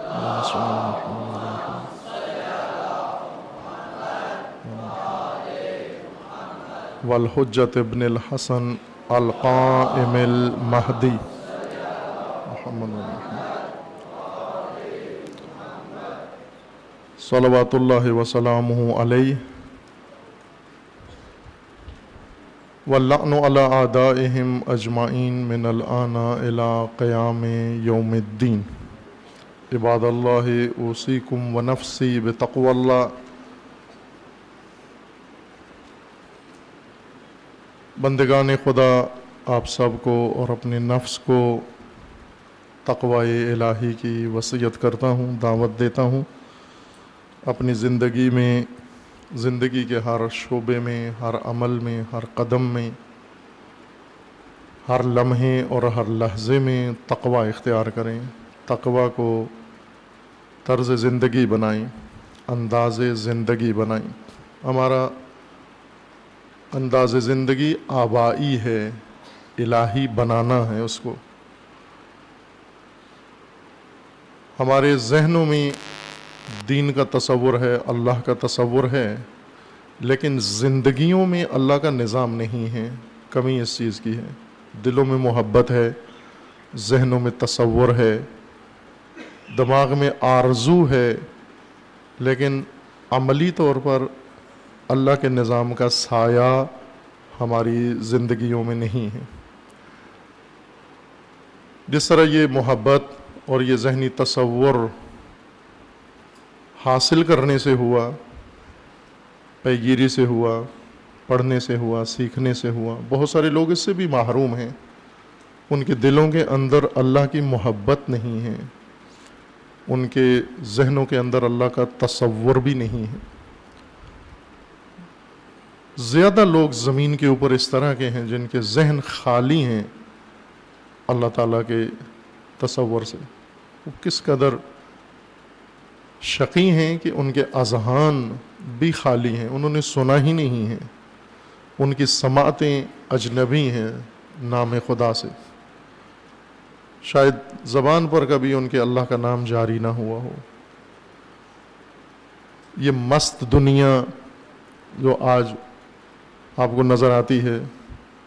اللہم صل علی محمد والحجۃ ابن الحسن القائم المہدی محمد صلوات اللہ وسلامہ علیہ واللعن علی اعدائہم اجمعین من الآن الی قیام یوم الدین عباد اللہ اوصیکم ونفسی بتقوی اللہ بندگان خدا آپ سب کو اور اپنے نفس کو تقوی الہی کی وصیت کرتا ہوں، دعوت دیتا ہوں اپنی زندگی میں، زندگی کے ہر شعبے میں، ہر عمل میں، ہر قدم میں، ہر لمحے اور ہر لحظے میں تقوی اختیار کریں، تقوی کو طرز زندگی بنائیں، انداز زندگی بنائیں۔ ہمارا انداز زندگی آبائی ہے، الہی بنانا ہے اس کو۔ ہمارے ذہنوں میں دین کا تصور ہے، اللہ کا تصور ہے، لیکن زندگیوں میں اللہ کا نظام نہیں ہے۔ کمی اس چیز کی ہے۔ دلوں میں محبت ہے، ذہنوں میں تصور ہے، دماغ میں آرزو ہے، لیکن عملی طور پر اللہ کے نظام کا سایہ ہماری زندگیوں میں نہیں ہے۔ جس طرح یہ محبت اور یہ ذہنی تصور حاصل کرنے سے ہوا، پیگیری سے ہوا، پڑھنے سے ہوا، سیکھنے سے ہوا، بہت سارے لوگ اس سے بھی محروم ہیں۔ ان کے دلوں کے اندر اللہ کی محبت نہیں ہے، ان کے ذہنوں کے اندر اللہ کا تصور بھی نہیں ہے۔ زیادہ لوگ زمین کے اوپر اس طرح کے ہیں جن کے ذہن خالی ہیں اللہ تعالیٰ کے تصور سے۔ وہ کس قدر شقی ہیں کہ ان کے اذہان بھی خالی ہیں، انہوں نے سنا ہی نہیں ہے، ان کی سماعتیں اجنبی ہیں نام خدا سے، شاید زبان پر کبھی ان کے اللہ کا نام جاری نہ ہوا ہو۔ یہ مست دنیا جو آج آپ کو نظر آتی ہے،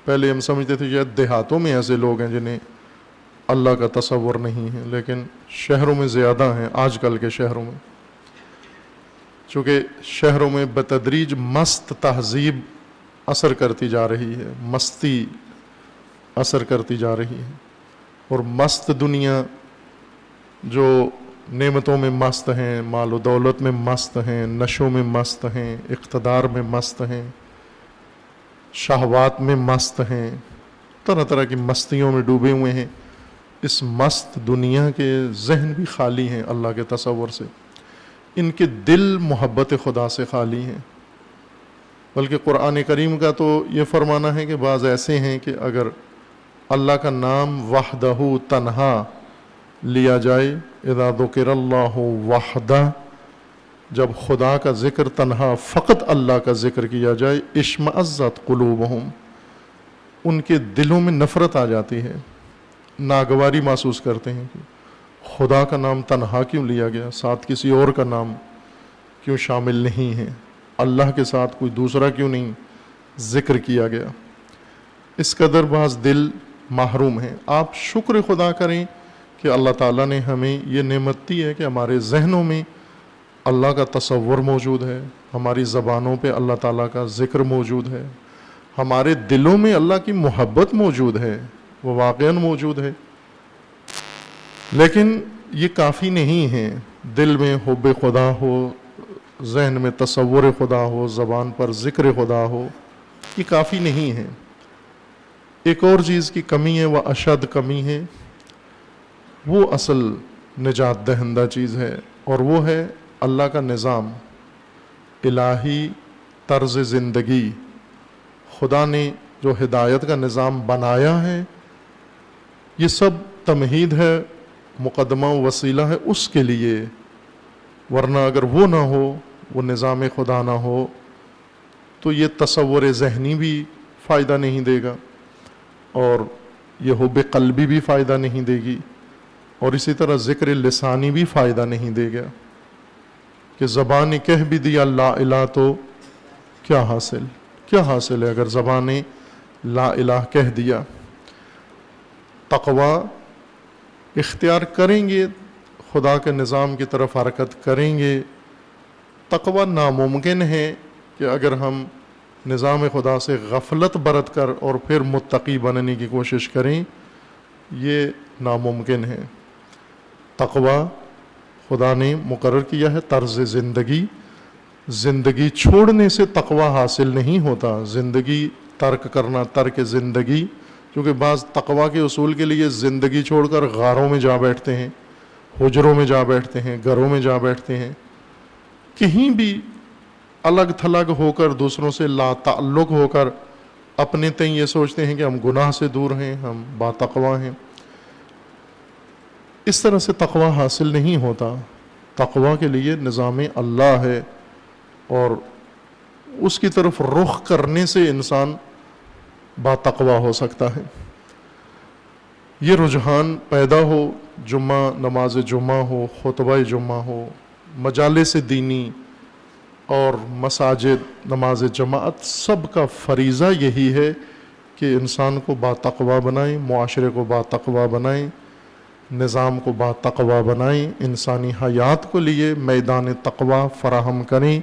پہلے ہم سمجھتے تھے شاید دیہاتوں میں ایسے لوگ ہیں جنہیں اللہ کا تصور نہیں ہے، لیکن شہروں میں زیادہ ہیں آج کل کے شہروں میں، چونکہ شہروں میں بتدریج مست تہذیب اثر کرتی جا رہی ہے، مستی اثر کرتی جا رہی ہے، اور مست دنیا جو نعمتوں میں مست ہیں، مال و دولت میں مست ہیں، نشوں میں مست ہیں، اقتدار میں مست ہیں، شہوات میں مست ہیں، طرح طرح کی مستیوں میں ڈوبے ہوئے ہیں، اس مست دنیا کے ذہن بھی خالی ہیں اللہ کے تصور سے، ان کے دل محبت خدا سے خالی ہیں۔ بلکہ قرآن کریم کا تو یہ فرمانا ہے کہ بعض ایسے ہیں کہ اگر اللہ کا نام وحدہ تنہا لیا جائے، اذا ذکر اللہ وحدہ، جب خدا کا ذکر تنہا فقط اللہ کا ذکر کیا جائے، اشمئزت قلوبہم، ان کے دلوں میں نفرت آ جاتی ہے، ناگواری محسوس کرتے ہیں کہ خدا کا نام تنہا کیوں لیا گیا، ساتھ کسی اور کا نام کیوں شامل نہیں ہے، اللہ کے ساتھ کوئی دوسرا کیوں نہیں ذکر کیا گیا۔ اس قدر بعض دل محروم ہیں۔ آپ شکر خدا کریں کہ اللہ تعالیٰ نے ہمیں یہ نعمت دی ہے کہ ہمارے ذہنوں میں اللہ کا تصور موجود ہے، ہماری زبانوں پہ اللہ تعالیٰ کا ذکر موجود ہے، ہمارے دلوں میں اللہ کی محبت موجود ہے، وہ واقعاً موجود ہے۔ لیکن یہ کافی نہیں ہے، دل میں حب خدا ہو، ذہن میں تصور خدا ہو، زبان پر ذکر خدا ہو، یہ کافی نہیں ہے۔ ایک اور چیز کی کمی ہے، وہ اشد کمی ہے، وہ اصل نجات دہندہ چیز ہے، اور وہ ہے اللہ کا نظام، الہی طرز زندگی۔ خدا نے جو ہدایت کا نظام بنایا ہے، یہ سب تمہید ہے، مقدمہ و وسیلہ ہے اس کے لیے، ورنہ اگر وہ نہ ہو، وہ نظام خدا نہ ہو، تو یہ تصور ذہنی بھی فائدہ نہیں دے گا، اور یہ حب قلبی بھی فائدہ نہیں دے گی، اور اسی طرح ذکر لسانی بھی فائدہ نہیں دے گا کہ زبان کہہ بھی دیا لا الہ تو کیا حاصل ہے اگر زبان لا الہ کہہ دیا۔ تقوی اختیار کریں گے، خدا کے نظام کی طرف حرکت کریں گے۔ تقوی ناممکن ہے کہ اگر ہم نظام خدا سے غفلت برت کر اور پھر متقی بننے کی کوشش کریں، یہ ناممکن ہے۔ تقوی خدا نے مقرر کیا ہے طرز زندگی چھوڑنے سے تقوی حاصل نہیں ہوتا، زندگی ترک کرنا، ترک زندگی، کیونکہ بعض تقوی کے اصول کے لیے زندگی چھوڑ کر غاروں میں جا بیٹھتے ہیں، حجروں میں جا بیٹھتے ہیں، گھروں میں جا بیٹھتے ہیں، کہیں بھی الگ تھلگ ہو کر، دوسروں سے لا تعلق ہو کر اپنے تئیں یہ سوچتے ہیں کہ ہم گناہ سے دور ہیں، ہم با تقوی ہیں۔ اس طرح سے تقوی حاصل نہیں ہوتا۔ تقوی کے لیے نظام اللہ ہے، اور اس کی طرف رخ کرنے سے انسان با تقوی ہو سکتا ہے۔ یہ رجحان پیدا ہو، جمعہ، نماز جمعہ ہو، خطبہ جمعہ ہو، مجالس دینی اور مساجد، نماز جماعت، سب کا فریضہ یہی ہے کہ انسان کو با تقوی بنائیں، معاشرے کو با تقوی بنائیں، نظام کو با تقوی بنائیں، انسانی حیات کو لیے میدان تقوی فراہم کریں،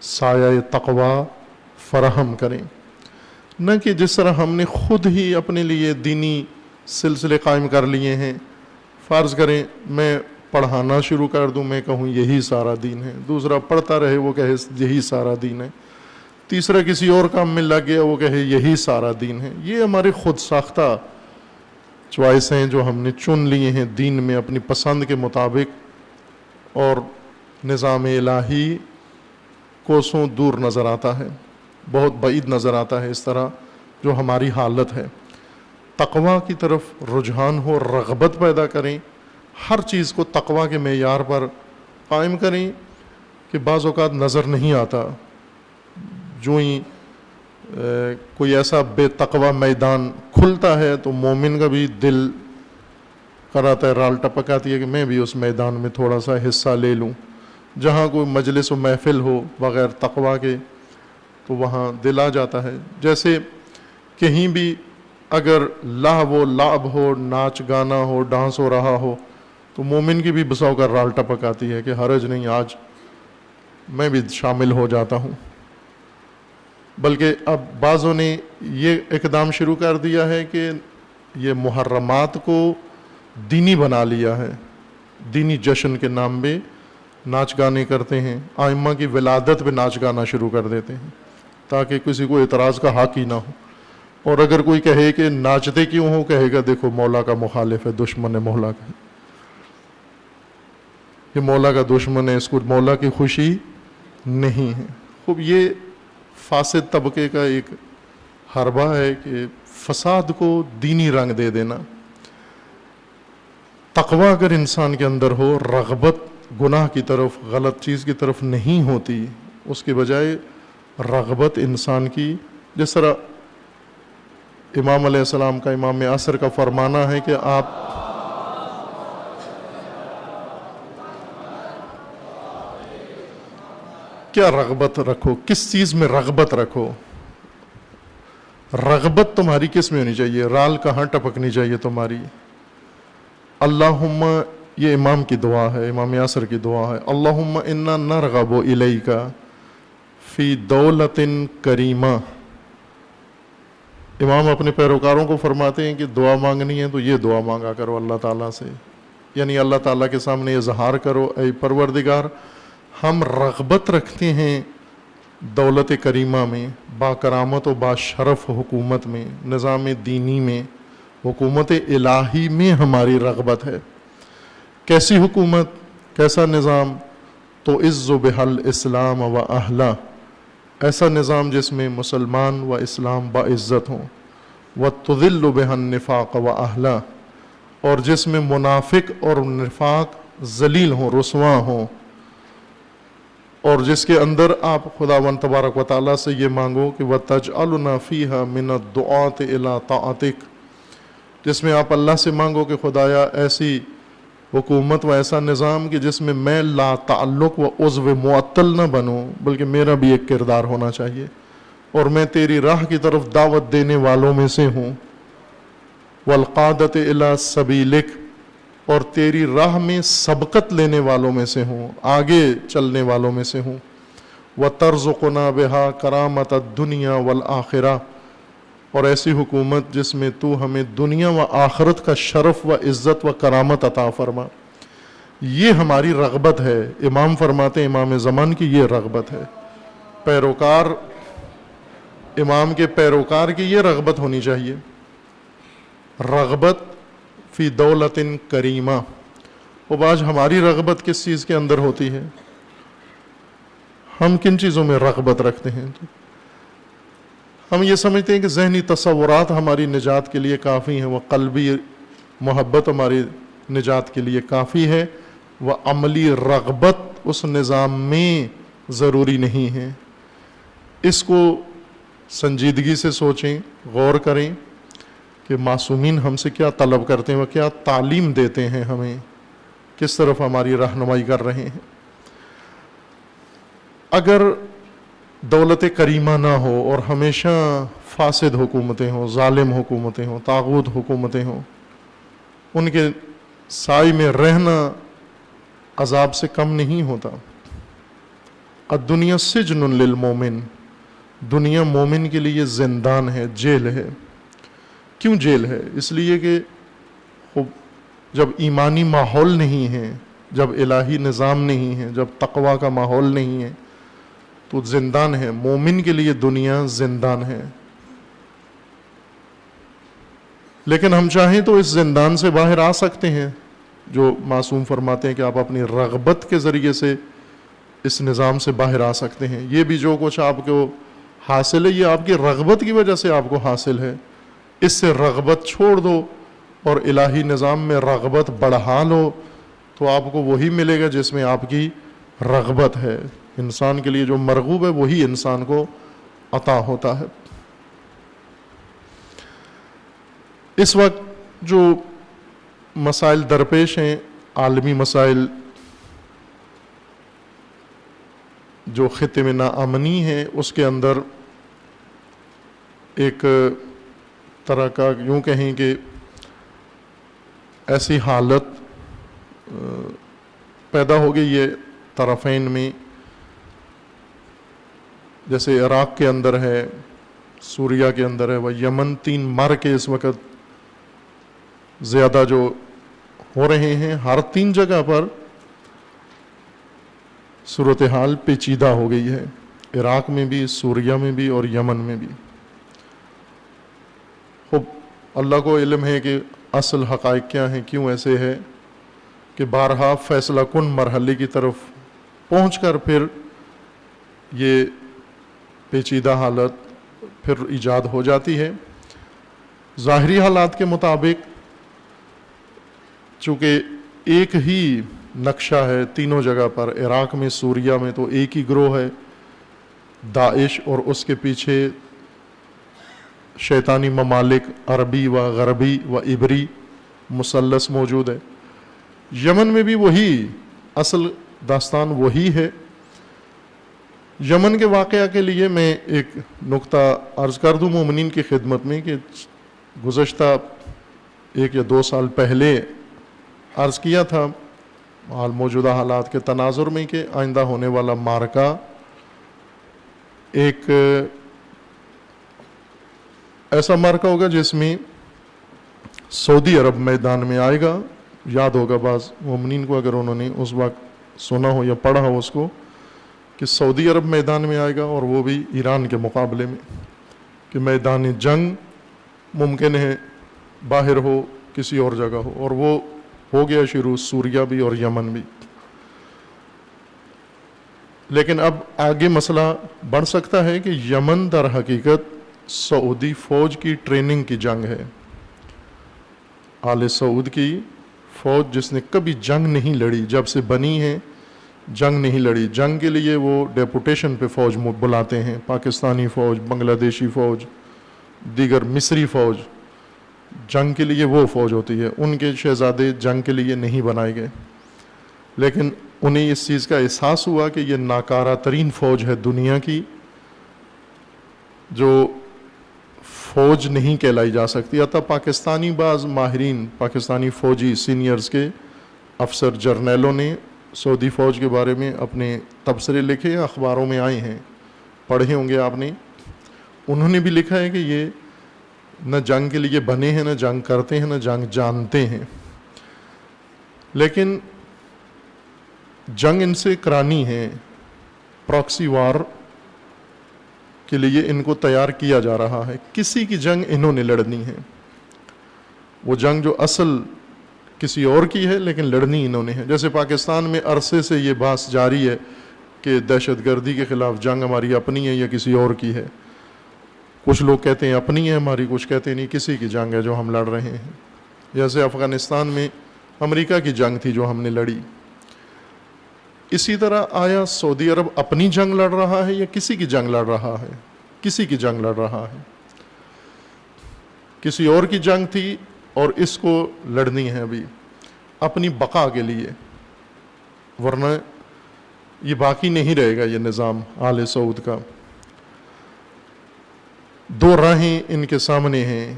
سایہ تقوی فراہم کریں۔ نہ کہ جس طرح ہم نے خود ہی اپنے لیے دینی سلسلے قائم کر لیے ہیں، فرض کریں میں پڑھانا شروع کر دوں، میں کہوں یہی سارا دین ہے، دوسرا پڑھتا رہے وہ کہے یہی سارا دین ہے، تیسرا کسی اور کام میں لگ گیا وہ کہے یہی سارا دین ہے۔ یہ ہمارے خود ساختہ چوائس ہیں جو ہم نے چن لیے ہیں دین میں اپنی پسند کے مطابق، اور نظام الہی کوسوں دور نظر آتا ہے، بہت بعید نظر آتا ہے اس طرح جو ہماری حالت ہے۔ تقوی کی طرف رجحان ہو، رغبت پیدا کریں، ہر چیز کو تقوی کے معیار پر قائم کریں کہ بعض اوقات نظر نہیں آتا، جو ہی کوئی ایسا بے تقوی میدان کھلتا ہے تو مومن کا بھی دل کراتا ہے، رال ٹپک آتی ہے کہ میں بھی اس میدان میں تھوڑا سا حصہ لے لوں۔ جہاں کوئی مجلس و محفل ہو بغیر تقوی کے تو وہاں دل آ جاتا ہے۔ جیسے کہیں بھی اگر لہو و لعب ہو، ناچ گانا ہو، ڈانس ہو رہا ہو تو مومن کی بھی بساؤ کر رال ٹپک آتی ہے کہ حرج نہیں، آج میں بھی شامل ہو جاتا ہوں۔ بلکہ اب بعضوں نے یہ اقدام شروع کر دیا ہے کہ یہ محرمات کو دینی بنا لیا ہے، دینی جشن کے نام پہ ناچ گانے کرتے ہیں، ائمہ کی ولادت پہ ناچ گانا شروع کر دیتے ہیں تاکہ کسی کو اعتراض کا حق ہی نہ ہو۔ اور اگر کوئی کہے کہ ناچتے کیوں ہو، کہے گا دیکھو مولا کا مخالف ہے، دشمن ہے مولا کا، یہ مولا کا دشمن ہے، اس کو مولا کی خوشی نہیں ہے۔ خوب یہ فاسد طبقے کا ایک حربہ ہے کہ فساد کو دینی رنگ دے دینا۔ تقوی اگر انسان کے اندر ہو، رغبت گناہ کی طرف، غلط چیز کی طرف نہیں ہوتی، اس کے بجائے رغبت انسان کی، جس طرح امام علیہ السلام کا، امام عصر کا فرمانا ہے کہ آپ کیا رغبت رکھو، کس چیز میں رغبت رکھو، رغبت تمہاری کس میں ہونی چاہیے، رال کہاں ٹپکنی چاہیے تمہاری۔ اللہم، یہ امام کی دعا ہے، امام یاسر کی دعا ہے، اللہم انا نرغب الیک فی دولت کریمہ۔ امام اپنے پیروکاروں کو فرماتے ہیں کہ دعا مانگنی ہے تو یہ دعا مانگا کرو اللہ تعالیٰ سے، یعنی اللہ تعالیٰ کے سامنے اظہار کرو، اے پروردگار ہم رغبت رکھتے ہیں دولت کریمہ میں، با کرامت و با شرف حکومت میں، نظام دینی میں، حکومت الہی میں ہماری رغبت ہے۔ کیسی حکومت، کیسا نظام؟ تو عز بحل اسلام و اہلہ، ایسا نظام جس میں مسلمان و اسلام باعزت ہوں، وتذل بها النفاق و اہلہ، اور جس میں منافق اور نفاق ذلیل ہوں، رسواں ہوں، اور جس کے اندر آپ خداوند تبارک و تعالیٰ سے یہ مانگو کہ وَتَجْعَلُنَا فِيهَا مِنَ الدُّعَاةِ إِلَىٰ طَاعَتِكَ، جس میں آپ اللہ سے مانگو کہ خدایا ایسی حکومت و ایسا نظام کہ جس میں میں لا تعلق و عضو معطل نہ بنوں، بلکہ میرا بھی ایک کردار ہونا چاہیے، اور میں تیری راہ کی طرف دعوت دینے والوں میں سے ہوں، وَالْقَادَةِ إِلَىٰ سَبِيلِكَ، اور تیری راہ میں سبقت لینے والوں میں سے ہوں، آگے چلنے والوں میں سے ہوں، وَتَرْزُقُنَا بِهَا كَرَامَةَ الدُّنْيَا وَالْآخِرَةِ، اور ایسی حکومت جس میں تو ہمیں دنیا و آخرت کا شرف و عزت و کرامت عطا فرما۔ یہ ہماری رغبت ہے۔ امام فرماتے ہیں، امام زمان کی یہ رغبت ہے، پیروکار، امام کے پیروکار کی یہ رغبت ہونی چاہیے، رغبت فی دولت کریمہ۔ اب آج ہماری رغبت کس چیز کے اندر ہوتی ہے؟ ہم کن چیزوں میں رغبت رکھتے ہیں؟ ہم یہ سمجھتے ہیں کہ ذہنی تصورات ہماری نجات کے لیے کافی ہیں، وہ قلبی محبت ہماری نجات کے لیے کافی ہے، وہ عملی رغبت اس نظام میں ضروری نہیں ہے۔ اس کو سنجیدگی سے سوچیں، غور کریں کہ معصومین ہم سے کیا طلب کرتے ہیں، وہ کیا تعلیم دیتے ہیں ہمیں، کس طرف ہماری رہنمائی کر رہے ہیں۔ اگر دولت کریمہ نہ ہو اور ہمیشہ فاسد حکومتیں ہوں، ظالم حکومتیں ہوں، طاغوت حکومتیں ہوں، ان کے سائے میں رہنا عذاب سے کم نہیں ہوتا۔ الدنیا سجن للمومن، دنیا مومن کے لیے زندان ہے، جیل ہے۔ کیوں جیل ہے؟ اس لیے کہ جب ایمانی ماحول نہیں ہے، جب الہی نظام نہیں ہے، جب تقوی کا ماحول نہیں ہے تو زندان ہے۔ مومن کے لیے دنیا زندان ہے، لیکن ہم چاہیں تو اس زندان سے باہر آ سکتے ہیں، جو معصوم فرماتے ہیں کہ آپ اپنی رغبت کے ذریعے سے اس نظام سے باہر آ سکتے ہیں۔ یہ بھی جو کچھ آپ کو حاصل ہے، یہ آپ کی رغبت کی وجہ سے آپ کو حاصل ہے۔ اس سے رغبت چھوڑ دو اور الہی نظام میں رغبت بڑھا لو، تو آپ کو وہی ملے گا جس میں آپ کی رغبت ہے۔ انسان کے لیے جو مرغوب ہے وہی انسان کو عطا ہوتا ہے۔ اس وقت جو مسائل درپیش ہیں، عالمی مسائل، جو خطے میں ناامنی ہے، اس کے اندر ایک طرح کا یوں کہیں کہ ایسی حالت پیدا ہو گئی ہے طرفین میں، جیسے عراق کے اندر ہے، سوریہ کے اندر ہے، وہ یمن، 3 مر کے اس وقت زیادہ جو ہو رہے ہیں، ہر 3 جگہ پر صورتحال پیچیدہ ہو گئی ہے، عراق میں بھی، سوریہ میں بھی اور یمن میں بھی۔ اللہ کو علم ہے کہ اصل حقائق کیا ہیں، کیوں ایسے ہے کہ بارہا فیصلہ کن مرحلے کی طرف پہنچ کر پھر یہ پیچیدہ حالت پھر ایجاد ہو جاتی ہے۔ ظاہری حالات کے مطابق چونکہ ایک ہی نقشہ ہے تینوں جگہ پر، عراق میں، سوریہ میں تو ایک ہی گروہ ہے داعش، اور اس کے پیچھے شیطانی ممالک عربی و غربی و عبری مثلث موجود ہے۔ یمن میں بھی وہی اصل داستان وہی ہے۔ یمن کے واقعہ کے لیے میں ایک نقطہ عرض کر دوں مومنین کی خدمت میں کہ گزشتہ 1 یا 2 سال پہلے عرض کیا تھا موجودہ حالات کے تناظر میں کہ آئندہ ہونے والا معرکہ ایک ایسا معرکہ ہوگا جس میں سعودی عرب میدان میں آئے گا۔ یاد ہوگا بعض مومنین کو اگر انہوں نے اس وقت سنا ہو یا پڑھا ہو اس کو، کہ سعودی عرب میدان میں آئے گا، اور وہ بھی ایران کے مقابلے میں، کہ میدان جنگ ممکن ہے باہر ہو کسی اور جگہ ہو، اور وہ ہو گیا شروع سوریہ بھی اور یمن بھی۔ لیکن اب آگے مسئلہ بڑھ سکتا ہے کہ یمن در حقیقت سعودی فوج کی ٹریننگ کی جنگ ہے، آل سعود کی فوج جس نے کبھی جنگ نہیں لڑی، جب سے بنی ہے جنگ نہیں لڑی۔ جنگ کے لیے وہ ڈیپوٹیشن پہ فوج بلاتے ہیں، پاکستانی فوج، بنگلہ دیشی فوج، دیگر مصری فوج، جنگ کے لیے وہ فوج ہوتی ہے۔ ان کے شہزادے جنگ کے لیے نہیں بنائے گئے، لیکن انہیں اس چیز کا احساس ہوا کہ یہ ناکارہ ترین فوج ہے دنیا کی، جو فوج نہیں کہلائی جا سکتی۔ حتیٰ پاکستانی بعض ماہرین، پاکستانی فوجی سینئرز کے افسر جرنیلوں نے سعودی فوج کے بارے میں اپنے تبصرے لکھے، اخباروں میں آئے ہیں، پڑھے ہوں گے آپ نے۔ انہوں نے بھی لکھا ہے کہ یہ نہ جنگ کے لیے بنے ہیں، نہ جنگ کرتے ہیں، نہ جنگ جانتے ہیں، لیکن جنگ ان سے کرانی ہے۔ پراکسی وار کے لیے ان کو تیار کیا جا رہا ہے، کسی کی جنگ انہوں نے لڑنی ہے، وہ جنگ جو اصل کسی اور کی ہے لیکن لڑنی انہوں نے ہے۔ جیسے پاکستان میں عرصے سے یہ بحث جاری ہے کہ دہشت گردی کے خلاف جنگ ہماری اپنی ہے یا کسی اور کی ہے۔ کچھ لوگ کہتے ہیں اپنی ہے ہماری، کچھ کہتے ہیں نہیں کسی کی جنگ ہے جو ہم لڑ رہے ہیں۔ جیسے افغانستان میں امریکہ کی جنگ تھی جو ہم نے لڑی۔ اسی طرح آیا سعودی عرب اپنی جنگ لڑ رہا ہے یا کسی کی جنگ لڑ رہا ہے؟ کسی کی جنگ لڑ رہا ہے، کسی اور کی جنگ تھی اور اس کو لڑنی ہے ابھی اپنی بقا کے لیے، ورنہ یہ باقی نہیں رہے گا یہ نظام آل سعود کا۔ 2 راہیں ان کے سامنے ہیں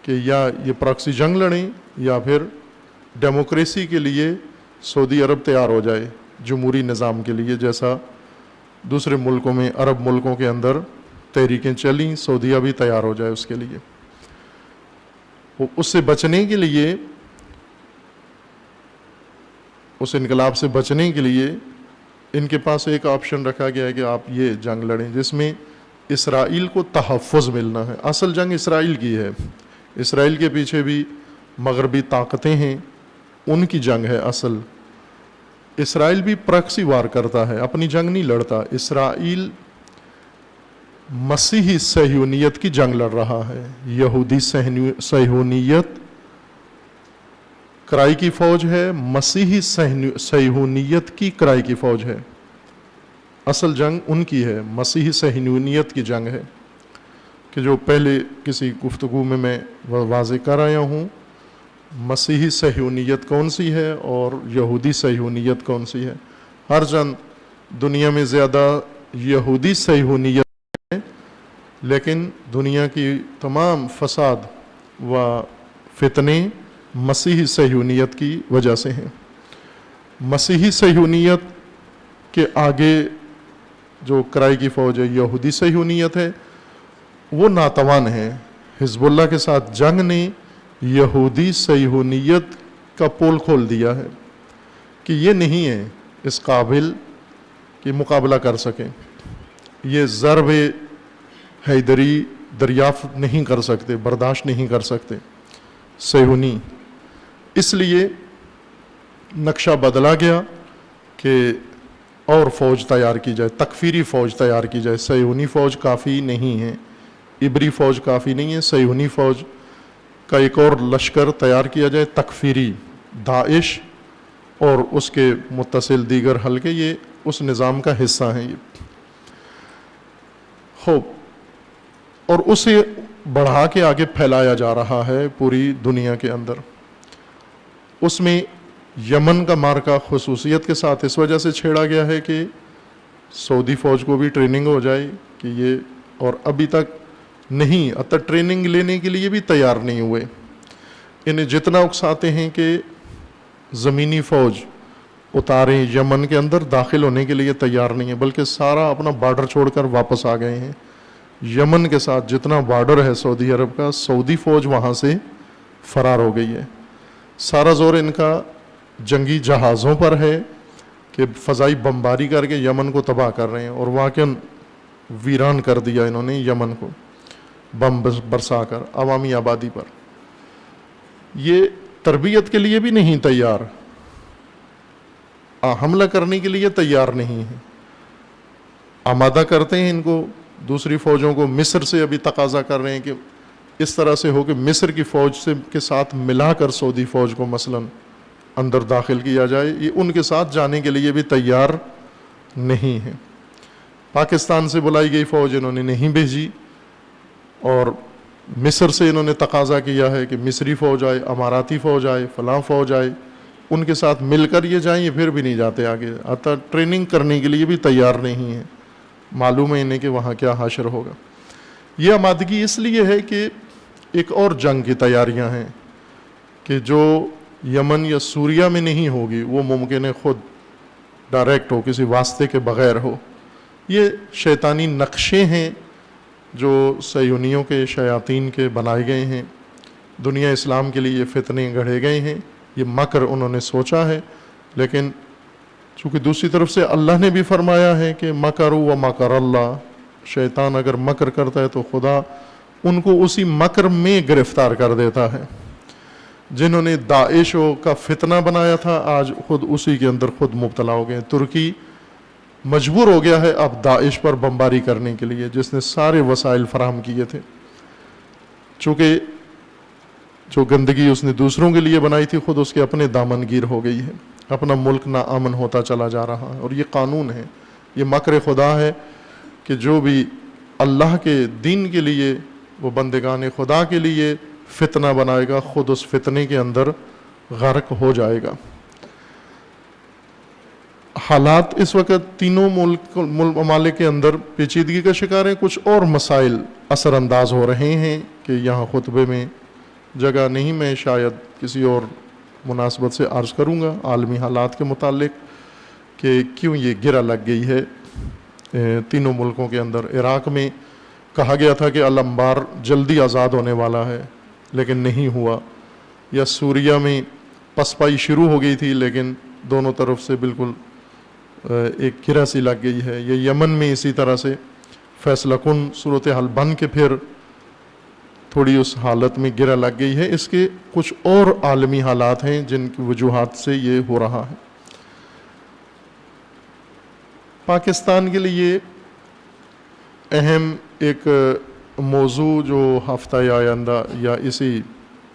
کہ یا یہ پراکسی جنگ لڑیں یا پھر ڈیموکریسی کے لیے سعودی عرب تیار ہو جائے، جمہوری نظام کے لیے، جیسا دوسرے ملکوں میں، عرب ملکوں کے اندر تحریکیں چلیں، سعودیہ بھی تیار ہو جائے اس کے لیے۔ اس سے بچنے کے لیے، اس انقلاب سے بچنے کے لیے ان کے پاس ایک آپشن رکھا گیا ہے کہ آپ یہ جنگ لڑیں جس میں اسرائیل کو تحفظ ملنا ہے۔ اصل جنگ اسرائیل کی ہے، اسرائیل کے پیچھے بھی مغربی طاقتیں ہیں، ان کی جنگ ہے اصل۔ اسرائیل بھی پراکسی وار کرتا ہے، اپنی جنگ نہیں لڑتا۔ اسرائیل مسیحی صہیونیت کی جنگ لڑ رہا ہے، یہودی صہیونیت کرائی کی فوج ہے، مسیحی صہیونیت کی کرائی کی فوج ہے۔ اصل جنگ ان کی ہے، مسیحی صہیونیت کی جنگ ہے، کہ جو پہلے کسی گفتگو میں واضح کر آیا ہوں۔ مسیحی صہیونیت کون سی ہے اور یہودی صہیونیت کون سی ہے؟ ہر جن دنیا میں زیادہ یہودی صہیونیت ہے، لیکن دنیا کی تمام فساد و فتنے مسیحی صہیونیت کی وجہ سے ہیں۔ مسیحی صہیونیت کے آگے جو کرائی کی فوج ہے، یہودی صہیونیت ہے، وہ ناتوان ہے۔ حزب اللہ کے ساتھ جنگ نے یہودی صہیونیت کا پول کھول دیا ہے کہ یہ نہیں ہے اس قابل کہ مقابلہ کر سکیں۔ یہ ضرب حیدری دریافت نہیں کر سکتے، برداشت نہیں کر سکتے صہیونی. اس لیے نقشہ بدلا گیا کہ اور فوج تیار کی جائے، تکفیری فوج تیار کی جائے. صہیونی فوج کافی نہیں ہے، عبری فوج کافی نہیں ہے، صہیونی فوج کا ایک اور لشکر تیار کیا جائے تکفیری. داعش اور اس کے متصل دیگر حلقے یہ اس نظام کا حصہ ہیں. یہ اور اسے بڑھا کے آگے پھیلایا جا رہا ہے پوری دنیا کے اندر. اس میں یمن کا مارکا خصوصیت کے ساتھ اس وجہ سے چھیڑا گیا ہے کہ سعودی فوج کو بھی ٹریننگ ہو جائے کہ یہ، اور ابھی تک نہیں، حتی ٹریننگ لینے کے لیے بھی تیار نہیں ہوئے. انہیں جتنا اکساتے ہیں کہ زمینی فوج اتاریں، یمن کے اندر داخل ہونے کے لیے تیار نہیں ہے، بلکہ سارا اپنا بارڈر چھوڑ کر واپس آ گئے ہیں. یمن کے ساتھ جتنا بارڈر ہے سعودی عرب کا، سعودی فوج وہاں سے فرار ہو گئی ہے. سارا زور ان کا جنگی جہازوں پر ہے کہ فضائی بمباری کر کے یمن کو تباہ کر رہے ہیں، اور واقعاً ویران کر دیا انہوں نے یمن کو بم برسا کر عوامی آبادی پر. یہ تربیت کے لیے بھی نہیں تیار، حملہ کرنے کے لیے تیار نہیں ہے. آمادہ کرتے ہیں ان کو، دوسری فوجوں کو. مصر سے ابھی تقاضا کر رہے ہیں کہ اس طرح سے ہو کہ مصر کی فوج کے ساتھ ملا کر سعودی فوج کو مثلا اندر داخل کیا جائے. یہ ان کے ساتھ جانے کے لیے بھی تیار نہیں ہے. پاکستان سے بلائی گئی فوج انہوں نے نہیں بھیجی، اور مصر سے انہوں نے تقاضا کیا ہے کہ مصری فوج آئے، اماراتی فوج آئے، فلاں فوج آئے، ان کے ساتھ مل کر یہ جائیں. یہ پھر بھی نہیں جاتے آگے، حتی ٹریننگ کرنے کے لیے بھی تیار نہیں ہے. معلوم ہے انہیں کہ وہاں کیا حشر ہوگا. یہ آمادگی اس لیے ہے کہ ایک اور جنگ کی تیاریاں ہیں کہ جو یمن یا سوریہ میں نہیں ہوگی، وہ ممکن ہے خود ڈائریکٹ ہو، کسی واسطے کے بغیر ہو. یہ شیطانی نقشے ہیں جو صہیونیوں کے، شیاطین کے بنائے گئے ہیں. دنیا اسلام کے لیے یہ فتنے گڑھے گئے ہیں، یہ مکر انہوں نے سوچا ہے. لیکن چونکہ دوسری طرف سے اللہ نے بھی فرمایا ہے کہ مکروا و مکر اللہ، شیطان اگر مکر کرتا ہے تو خدا ان کو اسی مکر میں گرفتار کر دیتا ہے. جنہوں نے داعش کا فتنہ بنایا تھا آج خود اسی کے اندر خود مبتلا ہو گئے. ترکی مجبور ہو گیا ہے اب داعش پر بمباری کرنے کے لیے، جس نے سارے وسائل فراہم کیے تھے. چونکہ جو گندگی اس نے دوسروں کے لیے بنائی تھی خود اس کے اپنے دامن گیر ہو گئی ہے. اپنا ملک ناامن ہوتا چلا جا رہا ہے. اور یہ قانون ہے، یہ مکر خدا ہے کہ جو بھی اللہ کے دین کے لیے، وہ بندگان خدا کے لیے فتنہ بنائے گا، خود اس فتنے کے اندر غرق ہو جائے گا. حالات اس وقت تینوں ممالک کے اندر پیچیدگی کا شکار ہیں. کچھ اور مسائل اثر انداز ہو رہے ہیں کہ یہاں خطبے میں جگہ نہیں، میں شاید کسی اور مناسبت سے عرض کروں گا عالمی حالات کے متعلق کہ کیوں یہ گرہ لگ گئی ہے تینوں ملکوں کے اندر. عراق میں کہا گیا تھا کہ الانبار جلدی آزاد ہونے والا ہے لیکن نہیں ہوا. یا سوریہ میں پسپائی شروع ہو گئی تھی لیکن دونوں طرف سے بالکل ایک گرہ سی لگ گئی ہے. یہ یمن میں اسی طرح سے فیصلہ کن صورتحال بن کے پھر تھوڑی اس حالت میں گرہ لگ گئی ہے. اس کے کچھ اور عالمی حالات ہیں جن کی وجوہات سے یہ ہو رہا ہے. پاکستان کے لیے اہم ایک موضوع جو ہفتہ یا آئندہ یا اسی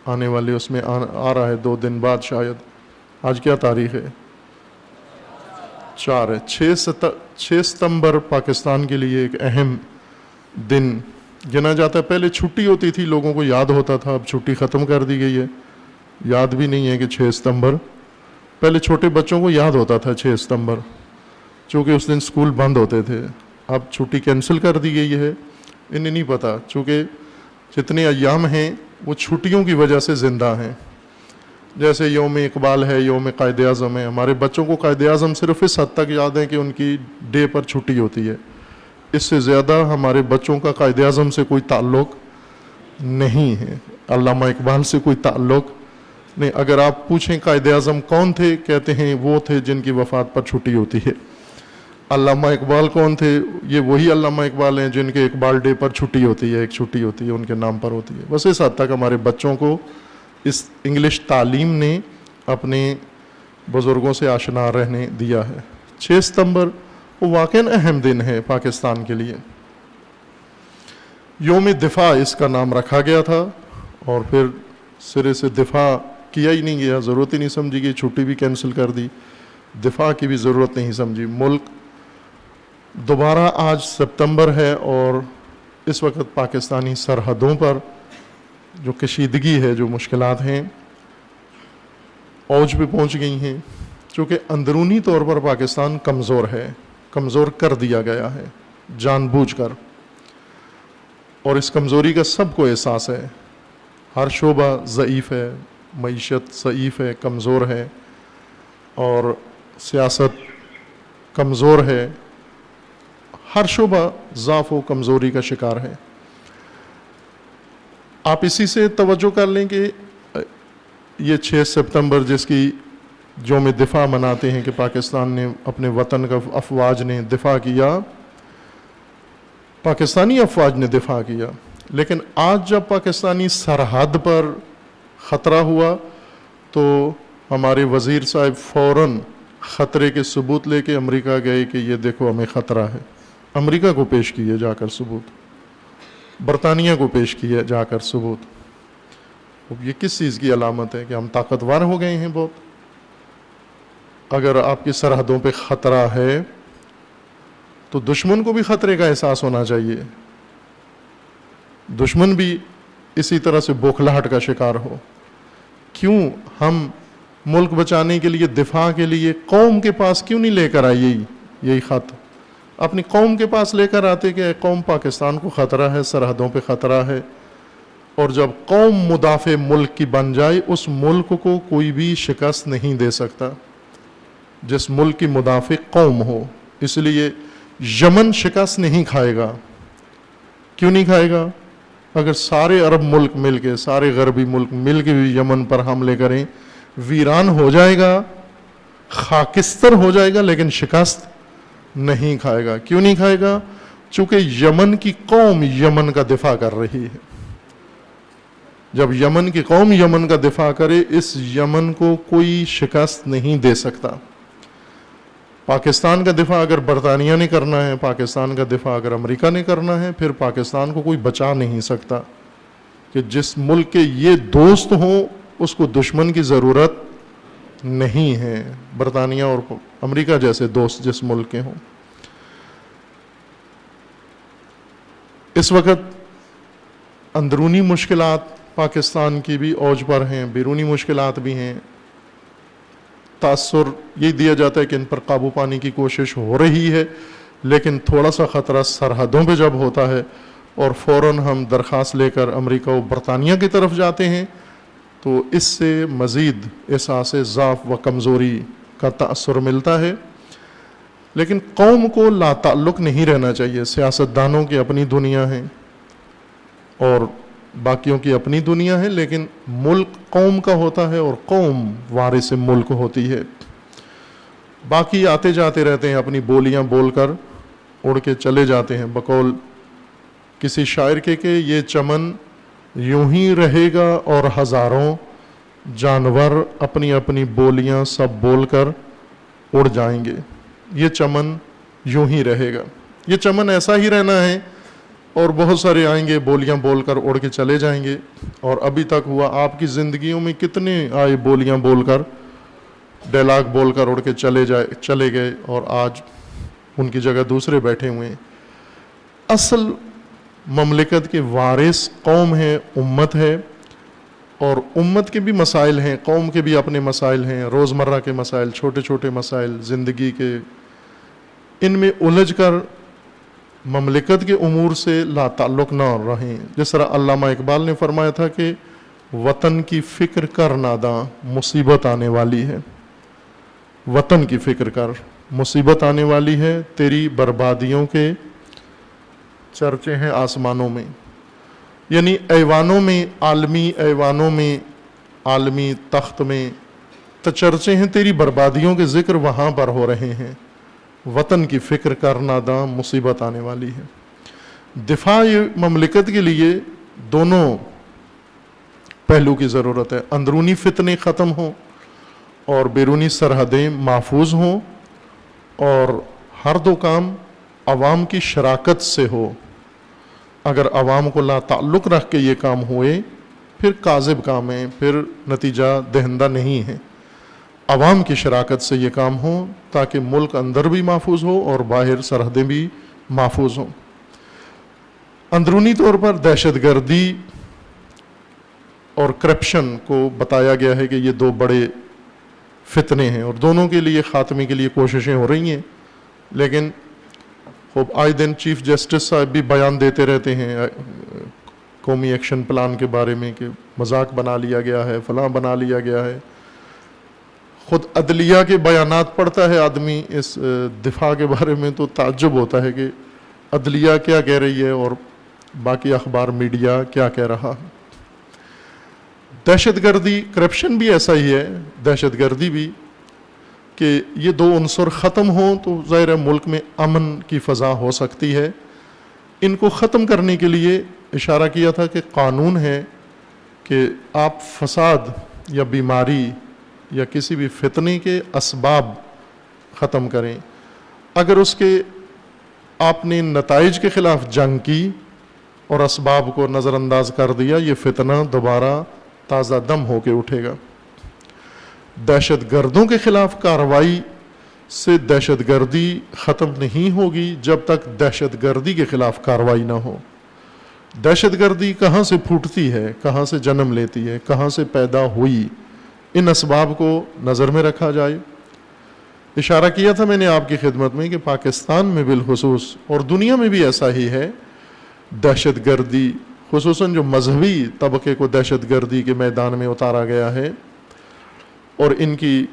آنے والے اس میں آ رہا ہے 2 دن بعد شاید. آج کیا تاریخ ہے؟ 4 ہے. 6 ستمبر پاکستان کے لیے ایک اہم دن گنا جاتا ہے. پہلے چھٹی ہوتی تھی، لوگوں کو یاد ہوتا تھا، اب چھٹی ختم کر دی گئی ہے. یاد بھی نہیں ہے کہ 6 ستمبر، پہلے چھوٹے بچوں کو یاد ہوتا تھا 6 ستمبر، چونکہ اس دن سکول بند ہوتے تھے. اب چھٹی کینسل کر دی گئی ہے. انہیں نہیں پتا، چونکہ جتنے ایام ہیں وہ چھٹیوں کی وجہ سے زندہ ہیں. جیسے یوم اقبال ہے، یوم قائد اعظم ہے. ہمارے بچوں کو قائد اعظم صرف اس حد تک یاد ہے کہ ان کی ڈے پر چھٹی ہوتی ہے. اس سے زیادہ ہمارے بچوں کا قائد اعظم سے کوئی تعلق نہیں ہے، علامہ اقبال سے کوئی تعلق نہیں. اگر آپ پوچھیں قائد اعظم کون تھے، کہتے ہیں وہ تھے جن کی وفات پر چھٹی ہوتی ہے. علامہ اقبال کون تھے؟ یہ وہی علامہ اقبال ہیں جن کے اقبال ڈے پر چھٹی ہوتی ہے، ایک چھٹی ہوتی ہے ان کے نام پر ہوتی ہے. بس اس حد تک ہمارے بچوں کو اس انگلش تعلیم نے اپنے بزرگوں سے آشنا رہنے دیا ہے. 6 ستمبر وہ واقعاً اہم دن ہے پاکستان کے لیے. یوم دفاع اس کا نام رکھا گیا تھا اور پھر سرے سے دفاع کیا ہی نہیں گیا، ضرورت ہی نہیں سمجھی گئی، چھٹی بھی کینسل کر دی، دفاع کی بھی ضرورت نہیں سمجھی. ملک دوبارہ آج ستمبر ہے اور اس وقت پاکستانی سرحدوں پر جو کشیدگی ہے، جو مشکلات ہیں، اوج پہ پہنچ گئی ہیں، چونکہ اندرونی طور پر پاکستان کمزور ہے، کمزور کر دیا گیا ہے جان بوجھ کر، اور اس کمزوری کا سب کو احساس ہے. ہر شعبہ ضعیف ہے، معیشت ضعیف ہے، کمزور ہے، اور سیاست کمزور ہے، ہر شعبہ ضعف و کمزوری کا شکار ہے. آپ اسی سے توجہ کر لیں کہ یہ 6 ستمبر جس کی یوم دفاع مناتے ہیں کہ پاکستان نے اپنے وطن کا افواج نے دفاع کیا، پاکستانی افواج نے دفاع کیا، لیکن آج جب پاکستانی سرحد پر خطرہ ہوا تو ہمارے وزیر صاحب فوراً خطرے کے ثبوت لے کے امریکہ گئے کہ یہ دیکھو ہمیں خطرہ ہے. امریکہ کو پیش کیے جا کر ثبوت، برطانیہ کو پیش کیے جا کر ثبوت. یہ کس چیز کی علامت ہے؟ کہ ہم طاقتور ہو گئے ہیں بہت. اگر آپ کی سرحدوں پہ خطرہ ہے تو دشمن کو بھی خطرے کا احساس ہونا چاہیے، دشمن بھی اسی طرح سے بوکھلاہٹ کا شکار ہو. کیوں ہم ملک بچانے کے لیے، دفاع کے لیے قوم کے پاس کیوں نہیں لے کر آئے یہی خط؟ اپنی قوم کے پاس لے کر آتے کہ اے قوم، پاکستان کو خطرہ ہے، سرحدوں پہ خطرہ ہے. اور جب قوم مدافع ملک کی بن جائے، اس ملک کو کوئی بھی شکست نہیں دے سکتا جس ملک کی مدافع قوم ہو. اس لیے یمن شکست نہیں کھائے گا. کیوں نہیں کھائے گا؟ اگر سارے عرب ملک مل کے، سارے غربی ملک مل کے بھی یمن پر حملے کریں، ویران ہو جائے گا، خاکستر ہو جائے گا، لیکن شکست نہیں کھائے گا. کیوں نہیں کھائے گا؟ چونکہ یمن کی قوم یمن کا دفاع کر رہی ہے. جب یمن کی قوم یمن کا دفاع کرے، اس یمن کو کوئی شکست نہیں دے سکتا. پاکستان کا دفاع اگر برطانیہ نے کرنا ہے، پاکستان کا دفاع اگر امریکہ نے کرنا ہے، پھر پاکستان کو کوئی بچا نہیں سکتا. کہ جس ملک کے یہ دوست ہوں اس کو دشمن کی ضرورت نہیں ہے. برطانیہ اور امریکہ جیسے دوست جس ملک کے ہوں. اس وقت اندرونی مشکلات پاکستان کی بھی اوج پر ہیں، بیرونی مشکلات بھی ہیں. تاثر یہ دیا جاتا ہے کہ ان پر قابو پانے کی کوشش ہو رہی ہے، لیکن تھوڑا سا خطرہ سرحدوں پہ جب ہوتا ہے اور فوراً ہم درخواست لے کر امریکہ و برطانیہ کی طرف جاتے ہیں تو اس سے مزید احساس ضعف و کمزوری کا تاثر ملتا ہے. لیکن قوم کو لا تعلق نہیں رہنا چاہیے. سیاستدانوں کی اپنی دنیا ہے اور باقیوں کی اپنی دنیا ہے، لیکن ملک قوم کا ہوتا ہے اور قوم وارث ملک ہوتی ہے. باقی آتے جاتے رہتے ہیں، اپنی بولیاں بول کر اڑ کے چلے جاتے ہیں. بقول کسی شاعر کے کہ یہ چمن یوں ہی رہے گا اور ہزاروں جانور اپنی اپنی بولیاں سب بول کر اڑ جائیں گے. یہ چمن یوں ہی رہے گا. یہ چمن ایسا ہی رہنا ہے اور بہت سارے آئیں گے، بولیاں بول کر اڑ کے چلے جائیں گے. اور ابھی تک ہوا، آپ کی زندگیوں میں کتنے آئے بولیاں بول کر، ڈائلاگ بول کر اڑ کے چلے گئے، اور آج ان کی جگہ دوسرے بیٹھے ہوئے ہیں. اصل مملکت کے وارث قوم ہے، امت ہے، اور امت کے بھی مسائل ہیں، قوم کے بھی اپنے مسائل ہیں، روزمرہ کے مسائل، چھوٹے چھوٹے مسائل زندگی کے. ان میں الجھ کر مملکت کے امور سے لا تعلق نہ رہیں. جس طرح علامہ اقبال نے فرمایا تھا کہ وطن کی فکر کر ناداں، مصیبت آنے والی ہے. وطن کی فکر کر، مصیبت آنے والی ہے. تیری بربادیوں کے چرچے ہیں آسمانوں میں. یعنی ایوانوں میں، عالمی ایوانوں میں، عالمی تخت میں چرچے ہیں، تیری بربادیوں کے ذکر وہاں پر ہو رہے ہیں. وطن کی فکر کرنا داں مصیبت آنے والی ہے۔ دفاع مملکت کے لیے دونوں پہلو کی ضرورت ہے، اندرونی فتنے ختم ہوں اور بیرونی سرحدیں محفوظ ہوں، اور ہر دو کام عوام کی شراکت سے ہو۔ اگر عوام کو لا تعلق رکھ کے یہ کام ہوئے پھر کاذب کام ہیں، پھر نتیجہ دہندہ نہیں ہے۔ عوام کی شراکت سے یہ کام ہو تاکہ ملک اندر بھی محفوظ ہو اور باہر سرحدیں بھی محفوظ ہوں۔ اندرونی طور پر دہشت گردی اور کرپشن کو بتایا گیا ہے کہ یہ دو بڑے فتنے ہیں، اور دونوں کے لیے خاتمے کے لیے کوششیں ہو رہی ہیں، لیکن خوب آئے دن چیف جسٹس صاحب بھی بیان دیتے رہتے ہیں قومی ایکشن پلان کے بارے میں کہ مذاق بنا لیا گیا ہے، فلاں بنا لیا گیا ہے۔ خود عدلیہ کے بیانات پڑھتا ہے آدمی اس دفاع کے بارے میں تو تعجب ہوتا ہے کہ عدلیہ کیا کہہ رہی ہے اور باقی اخبار میڈیا کیا کہہ رہا۔ دہشت گردی، کرپشن بھی ایسا ہی ہے، دہشت گردی بھی، کہ یہ دو عنصر ختم ہوں تو ظاہر ہے ملک میں امن کی فضا ہو سکتی ہے۔ ان کو ختم کرنے کے لیے اشارہ کیا تھا کہ قانون ہے کہ آپ فساد یا بیماری یا کسی بھی فتنے کے اسباب ختم کریں۔ اگر اس کے آپ نے نتائج کے خلاف جنگ کی اور اسباب کو نظر انداز کر دیا، یہ فتنہ دوبارہ تازہ دم ہو کے اٹھے گا۔ دہشت گردوں کے خلاف کارروائی سے دہشت گردی ختم نہیں ہوگی جب تک دہشت گردی کے خلاف کارروائی نہ ہو۔ دہشت گردی کہاں سے پھوٹتی ہے، کہاں سے جنم لیتی ہے، کہاں سے پیدا ہوئی، ان اسباب کو نظر میں رکھا جائے۔ اشارہ کیا تھا میں نے آپ کی خدمت میں کہ پاکستان میں بالخصوص اور دنیا میں بھی ایسا ہی ہے، دہشت گردی خصوصاً جو مذہبی طبقے کو دہشت گردی کے میدان میں اتارا گیا ہے اور ان کی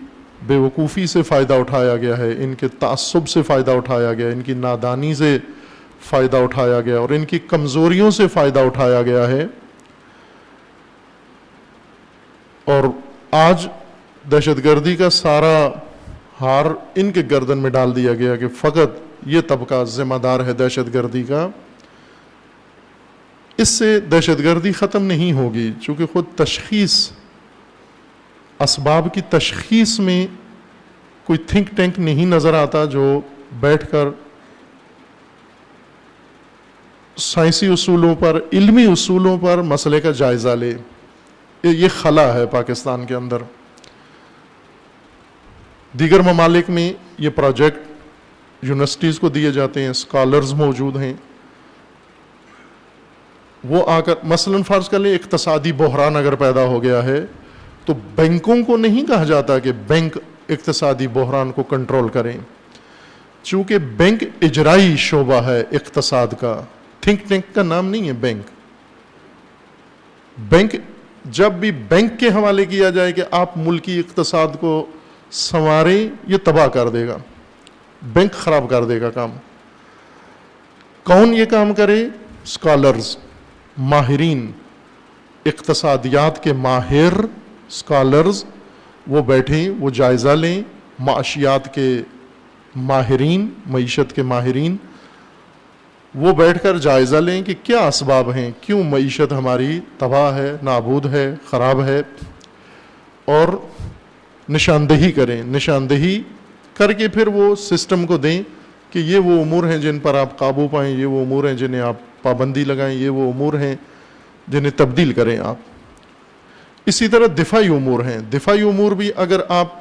بے وقوفی سے فائدہ اٹھایا گیا ہے، ان کے تعصب سے فائدہ اٹھایا گیا، ان کی نادانی سے فائدہ اٹھایا گیا اور ان کی کمزوریوں سے فائدہ اٹھایا گیا ہے۔ اور آج دہشت گردی کا سارا ہار ان کے گردن میں ڈال دیا گیا کہ فقط یہ طبقہ ذمہ دار ہے دہشت گردی کا۔ اس سے دہشت گردی ختم نہیں ہوگی، چونکہ خود تشخیص، اسباب کی تشخیص میں کوئی تھنک ٹینک نہیں نظر آتا جو بیٹھ کر سائنسی اصولوں پر، علمی اصولوں پر مسئلے کا جائزہ لے۔ یہ خلا ہے پاکستان کے اندر۔ دیگر ممالک میں یہ پروجیکٹ یونیورسٹیز کو دیے جاتے ہیں، اسکالرز موجود ہیں، وہ آ کر مثلاً فرض کر لیں اقتصادی بحران اگر پیدا ہو گیا ہے تو بینکوں کو نہیں کہا جاتا کہ بینک اقتصادی بحران کو کنٹرول کریں، چونکہ بینک اجرائی شعبہ ہے اقتصاد کا، تھنک ٹینک کا نام نہیں ہے بینک۔ بینک جب بھی بینک کے حوالے کیا جائے کہ آپ ملکی اقتصاد کو سنواریں، یہ تباہ کر دے گا، بینک خراب کر دے گا کام۔ کون یہ کام کرے؟ اسکالرز، ماہرین، اقتصادیات کے ماہر اسکالرز، وہ بیٹھیں، وہ جائزہ لیں، معاشیات کے ماہرین، معیشت کے ماہرین، وہ بیٹھ کر جائزہ لیں کہ کیا اسباب ہیں، کیوں معیشت ہماری تباہ ہے، نابود ہے، خراب ہے، اور نشاندہی کریں، نشاندہی کر کے پھر وہ سسٹم کو دیں کہ یہ وہ امور ہیں جن پر آپ قابو پائیں، یہ وہ امور ہیں جنہیں آپ پابندی لگائیں، یہ وہ امور ہیں جنہیں تبدیل کریں آپ۔ اسی طرح دفاعی امور ہیں، دفاعی امور بھی اگر آپ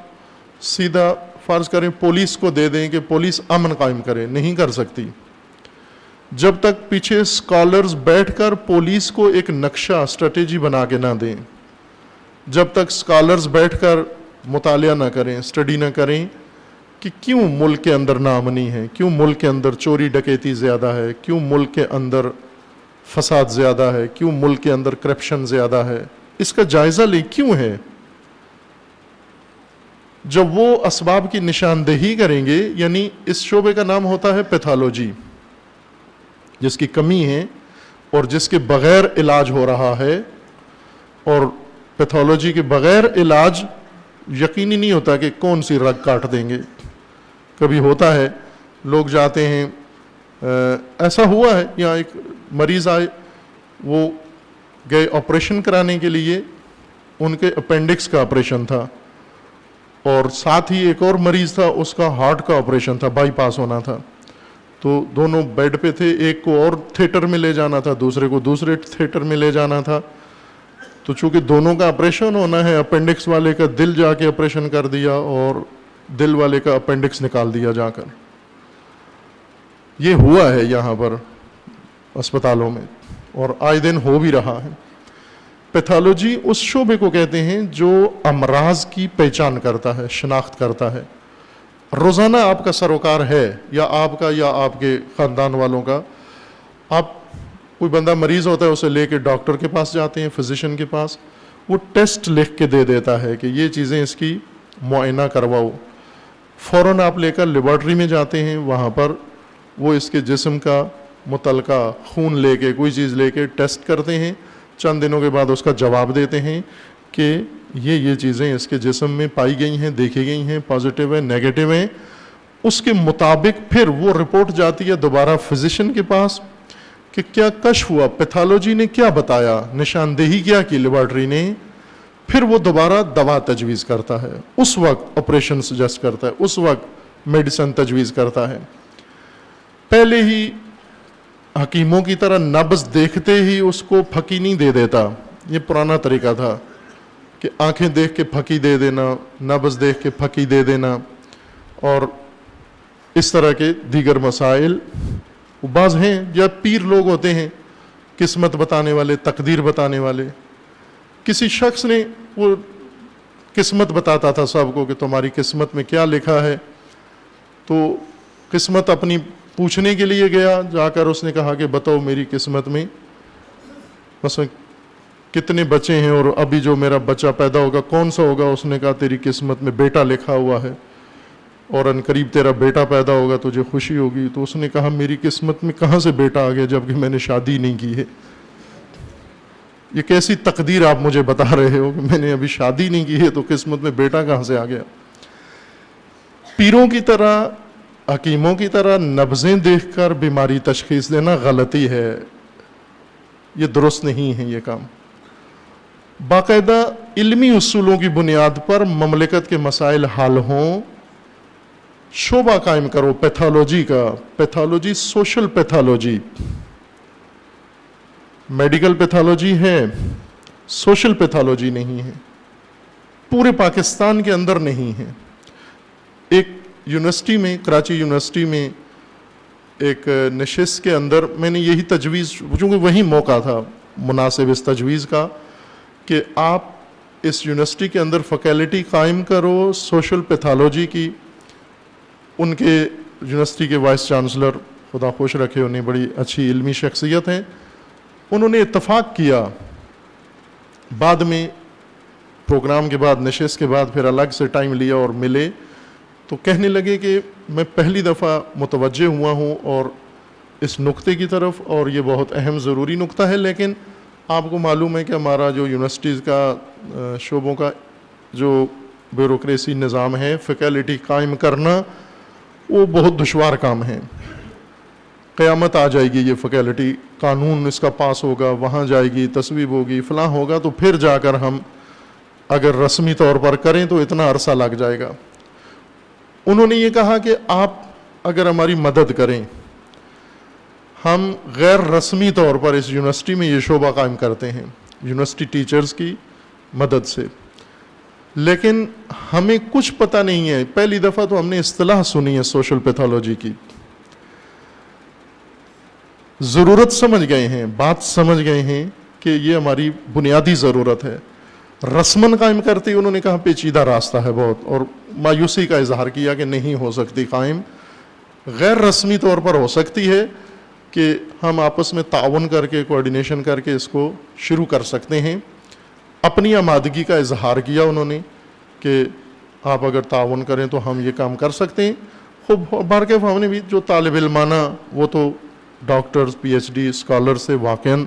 سیدھا فرض کریں پولیس کو دے دیں کہ پولیس امن قائم کرے، نہیں کر سکتی جب تک پیچھے اسکالرز بیٹھ کر پولیس کو ایک نقشہ، اسٹریٹجی بنا کے نہ دیں، جب تک اسکالرز بیٹھ کر مطالعہ نہ کریں، اسٹڈی نہ کریں کہ کیوں ملک کے اندر ناامنی ہے، کیوں ملک کے اندر چوری ڈکیتی زیادہ ہے، کیوں ملک کے اندر فساد زیادہ ہے، کیوں ملک کے اندر کرپشن زیادہ ہے، اس کا جائزہ لیں کیوں ہے۔ جب وہ اسباب کی نشاندہی کریں گے، یعنی اس شعبے کا نام ہوتا ہے پیتھولوجی، جس کی کمی ہے اور جس کے بغیر علاج ہو رہا ہے، اور پیتھولوجی کے بغیر علاج یقینی نہیں ہوتا کہ کون سی رگ کاٹ دیں گے۔ کبھی ہوتا ہے لوگ جاتے ہیں. ایسا ہوا ہے یہاں ایک مریض آئے, وہ گئے آپریشن کرانے کے لیے, ان کے اپینڈکس کا آپریشن تھا, اور ساتھ ہی ایک اور مریض تھا, اس کا ہارٹ کا آپریشن تھا, بائی پاس ہونا تھا. تو دونوں بیڈ پہ تھے, ایک کو اور تھیٹر میں لے جانا تھا, دوسرے کو دوسرے تھیٹر میں لے جانا تھا. تو چونکہ دونوں کا آپریشن ہونا ہے, اپینڈکس والے کا دل جا کے آپریشن کر دیا اور دل والے کا اپینڈکس نکال دیا جا کر. یہ ہوا ہے یہاں پر اسپتالوں میں, اور آئے دن ہو بھی رہا ہے. پیتھالوجی اس شعبے کو کہتے ہیں جو امراض کی پہچان کرتا ہے, شناخت کرتا ہے. روزانہ آپ کا سروکار ہے, یا آپ کا یا آپ کے خاندان والوں کا, آپ کوئی بندہ مریض ہوتا ہے, اسے لے کے ڈاکٹر کے پاس جاتے ہیں, فزیشین کے پاس, وہ ٹیسٹ لکھ کے دے دیتا ہے کہ یہ چیزیں اس کی معائنہ کرواؤ. فوراً آپ لے کر لیبارٹری میں جاتے ہیں, وہاں پر وہ اس کے جسم کا متعلقہ خون لے کے, کوئی چیز لے کے ٹیسٹ کرتے ہیں. چند دنوں کے بعد اس کا جواب دیتے ہیں کہ یہ چیزیں اس کے جسم میں پائی گئی ہیں, دیکھی گئی ہیں, پازیٹیو ہیں, نیگیٹو ہیں. اس کے مطابق پھر وہ رپورٹ جاتی ہے دوبارہ فزیشین کے پاس کہ کیا کشف ہوا, پیتھالوجی نے کیا بتایا, نشاندہی کیا کی لیبارٹری نے. پھر وہ دوبارہ دوا تجویز کرتا ہے, اس وقت آپریشن سجیسٹ کرتا ہے, اس وقت میڈیسن تجویز کرتا ہے. پہلے ہی حکیموں کی طرح نبض دیکھتے ہی اس کو پھکی نہیں دے دیتا. یہ پرانا طریقہ تھا کہ آنکھیں دیکھ کے پھکی دے دینا, نبض دیکھ کے پھکی دے دینا, اور اس طرح کے دیگر مسائل. بعض ہیں یا پیر لوگ ہوتے ہیں, قسمت بتانے والے, تقدیر بتانے والے. کسی شخص نے وہ قسمت بتاتا تھا سب کو کہ تمہاری قسمت میں کیا لکھا ہے. تو قسمت اپنی پوچھنے کے لیے گیا, جا کر اس نے کہا کہ بتاؤ میری قسمت میں مثلا کتنے بچے ہیں, اور ابھی جو میرا بچہ پیدا ہوگا کون سا ہوگا. اس نے کہا تیری قسمت میں بیٹا لکھا ہوا ہے, اور ان قریب تیرا بیٹا پیدا ہوگا, تجھے خوشی ہوگی. تو اس نے کہا میری قسمت میں کہاں سے بیٹا آ گیا جبکہ میں نے شادی نہیں کی ہے. یہ کیسی تقدیر آپ مجھے بتا رہے ہو کہ میں نے ابھی شادی نہیں کی ہے تو قسمت میں بیٹا کہاں سے آ گیا. پیروں کی طرح, حکیموں کی طرح نبضیں دیکھ کر بیماری تشخیص دینا غلطی ہے, یہ درست نہیں ہے یہ کام. باقاعدہ علمی اصولوں کی بنیاد پر مملکت کے مسائل حل ہوں, شعبہ قائم کرو پیتھالوجی کا. Pathology social pathology, medical pathology ہے, سوشل پیتھالوجی نہیں ہے. پورے پاکستان کے اندر نہیں ہے. ایک یونیورسٹی میں, کراچی یونیورسٹی میں ایک نشست کے اندر میں نے یہی تجویز, چونکہ وہی موقع تھا مناسب اس تجویز کا کہ آپ اس یونیورسٹی کے اندر فیکلٹی قائم کرو سوشل پیتھالوجی کی. ان کے یونیورسٹی کے وائس چانسلر خدا خوش رکھے, انہیں بڑی اچھی علمی شخصیت ہیں, انہوں نے اتفاق کیا. بعد میں پروگرام کے بعد, نشست کے بعد پھر الگ سے ٹائم لیا اور ملے, تو کہنے لگے کہ میں پہلی دفعہ متوجہ ہوا ہوں اور اس نقطے کی طرف, اور یہ بہت اہم ضروری نقطہ ہے. لیکن آپ کو معلوم ہے کہ ہمارا جو یونیورسٹیز کا شعبوں کا جو بیوروکریسی نظام ہے, فیکلٹی قائم کرنا وہ بہت دشوار کام ہے. قیامت آ جائے گی یہ فیکلٹی, قانون اس کا پاس ہوگا, وہاں جائے گی, تصویب ہوگی, فلاں ہوگا, تو پھر جا کر ہم اگر رسمی طور پر کریں تو اتنا عرصہ لگ جائے گا. انہوں نے یہ کہا کہ آپ اگر ہماری مدد کریں, ہم غیر رسمی طور پر اس یونیورسٹی میں یہ شعبہ قائم کرتے ہیں یونیورسٹی ٹیچرز کی مدد سے, لیکن ہمیں کچھ پتہ نہیں ہے. پہلی دفعہ تو ہم نے اصطلاح سنی ہے سوشل پیتھالوجی کی, ضرورت سمجھ گئے ہیں, بات سمجھ گئے ہیں کہ یہ ہماری بنیادی ضرورت ہے. رسمن قائم کرتے انہوں نے کہا پیچیدہ راستہ ہے بہت, اور مایوسی کا اظہار کیا کہ نہیں ہو سکتی قائم. غیر رسمی طور پر ہو سکتی ہے کہ ہم آپس میں تعاون کر کے, کوارڈینیشن کر کے اس کو شروع کر سکتے ہیں. اپنی آمادگی کا اظہار کیا انہوں نے کہ آپ اگر تعاون کریں تو ہم یہ کام کر سکتے ہیں. خوب بارکیف ہم نے بھی جو طالب علمانہ, وہ تو doctors, P H D scholar سے واقعاً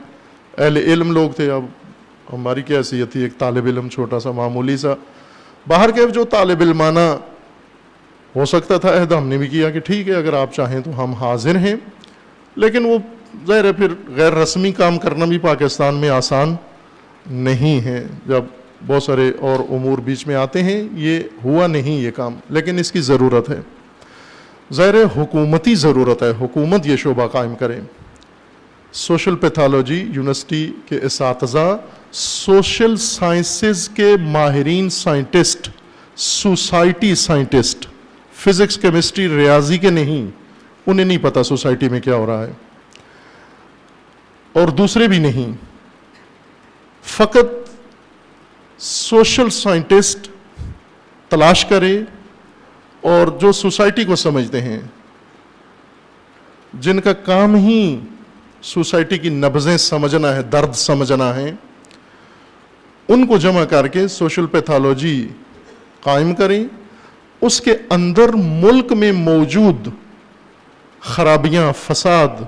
اہل علم لوگ تھے. اب ہماری کیا حیثیت تھی, ایک طالب علم چھوٹا سا معمولی سا. باہر کے جو طالب علمانہ ہو سکتا تھا عہد ہم نے بھی کیا کہ ٹھیک ہے اگر آپ چاہیں تو ہم حاضر ہیں، لیکن وہ ظاہر ہے پھر غیر رسمی کام کرنا بھی پاکستان میں آسان نہیں ہے، جب بہت سارے اور امور بیچ میں آتے ہیں، یہ ہوا نہیں یہ کام، لیکن اس کی ضرورت ہے، ظاہر ہے حکومتی ضرورت ہے، حکومت یہ شعبہ قائم کرے۔ سوشل پیتھالوجی یونیورسٹی کے اساتذہ، سوشل سائنسز کے ماہرین scientist, society scientist, physics chemistry ریاضی کے نہیں، انہیں نہیں پتا سوسائٹی میں کیا ہو رہا ہے، اور دوسرے بھی نہیں، فقط سوشل سائنٹسٹ تلاش کرے اور جو سوسائٹی کو سمجھتے ہیں، جن کا کام ہی سوسائٹی کی نبضیں سمجھنا ہے، درد سمجھنا ہے، ان کو جمع کر کے سوشل پیتھالوجی قائم کریں، اس کے اندر ملک میں موجود خرابیاں، فساد،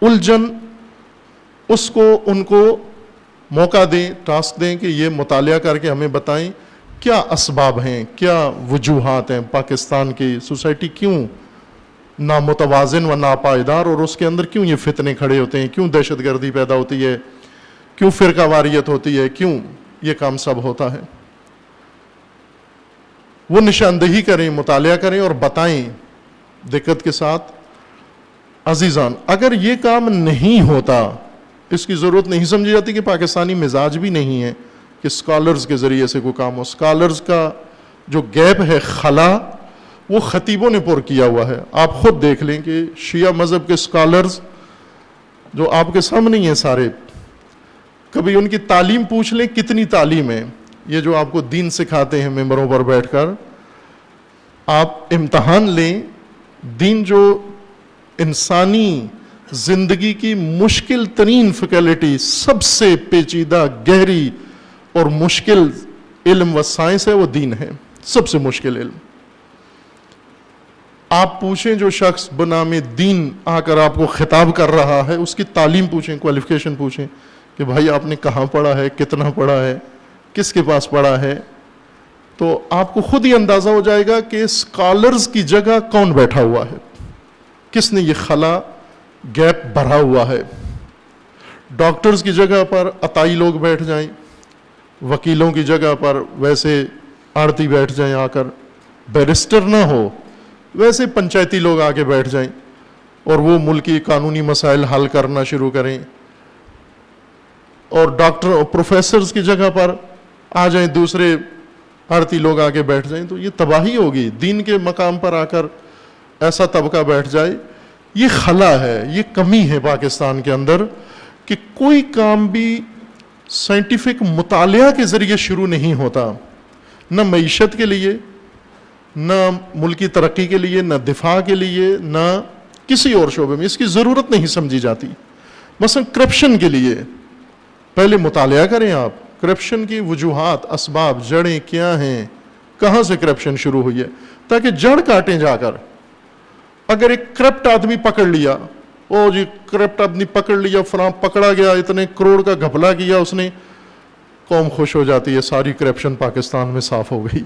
الجھن، اس کو ان کو موقع دیں، ٹاسک دیں کہ یہ مطالعہ کر کے ہمیں بتائیں کیا اسباب ہیں، کیا وجوہات ہیں، پاکستان کی سوسائٹی کیوں نامتوازن و ناپائیدار، اور اس کے اندر کیوں یہ فتنے کھڑے ہوتے ہیں، کیوں دہشت گردی پیدا ہوتی ہے، کیوں فرقہ واریت ہوتی ہے، کیوں یہ کام سب ہوتا ہے۔ وہ نشاندہی کریں، مطالعہ کریں اور بتائیں دقت کے ساتھ۔ عزیزان، اگر یہ کام نہیں ہوتا، اس کی ضرورت نہیں سمجھی جاتی کہ پاکستانی مزاج بھی نہیں ہے کہ سکالرز کے ذریعے سے کوئی کام ہو۔ سکالرز کا جو گیپ ہے، خلا، وہ خطیبوں نے پر کیا ہوا ہے۔ آپ خود دیکھ لیں کہ شیعہ مذہب کے سکالرز جو آپ کے سامنے ہیں سارے، کبھی ان کی تعلیم پوچھ لیں کتنی تعلیم ہے، یہ جو آپ کو دین سکھاتے ہیں ممبروں پر بیٹھ کر، آپ امتحان لیں، دین جو انسانی زندگی کی مشکل ترین فیکلٹی، سب سے پیچیدہ، گہری اور مشکل علم و سائنس ہے، وہ دین ہے، سب سے مشکل علم۔ آپ پوچھیں جو شخص بنام دین آ کر آپ کو خطاب کر رہا ہے، اس کی تعلیم پوچھیں، کوالیفیکیشن پوچھیں کہ بھائی آپ نے کہاں پڑھا ہے، کتنا پڑھا ہے، کس کے پاس پڑھا ہے، تو آپ کو خود ہی اندازہ ہو جائے گا کہ اسکالرز کی جگہ کون بیٹھا ہوا ہے، کس نے یہ خلا، گیپ بھرا ہوا ہے۔ ڈاکٹرز کی جگہ پر عطائی لوگ بیٹھ جائیں، وکیلوں کی جگہ پر ویسے آڑتی بیٹھ جائیں آ کر، بیرسٹر نہ ہو ویسے پنچایتی لوگ آ کے بیٹھ جائیں اور وہ ملکی قانونی مسائل حل کرنا شروع کریں، اور ڈاکٹر اور پروفیسرز کی جگہ پر آ جائیں دوسرے آڑتی لوگ آ کے بیٹھ جائیں، تو یہ تباہی ہوگی۔ دین کے مقام پر آ کر ایسا طبقہ بیٹھ جائے، یہ خلا ہے، یہ کمی ہے پاکستان کے اندر کہ کوئی کام بھی سائنٹیفک مطالعہ کے ذریعے شروع نہیں ہوتا، نہ معیشت کے لیے، نہ ملکی ترقی کے لیے، نہ دفاع کے لیے، نہ کسی اور شعبے میں اس کی ضرورت نہیں سمجھی جاتی۔ مثلا کرپشن کے لیے پہلے مطالعہ کریں آپ، کرپشن کی وجوہات، اسباب، جڑیں کیا ہیں، کہاں سے کرپشن شروع ہوئی ہے، تاکہ جڑ کاٹیں جا کر۔ اگر ایک کرپٹ آدمی پکڑ لیا، او جی کرپٹ آدمی پکڑ لیا، فلاں پکڑا گیا، اتنے کروڑ کا گھپلا کیا اس نے، قوم خوش ہو جاتی ہے، ساری کرپشن پاکستان میں صاف ہو گئی۔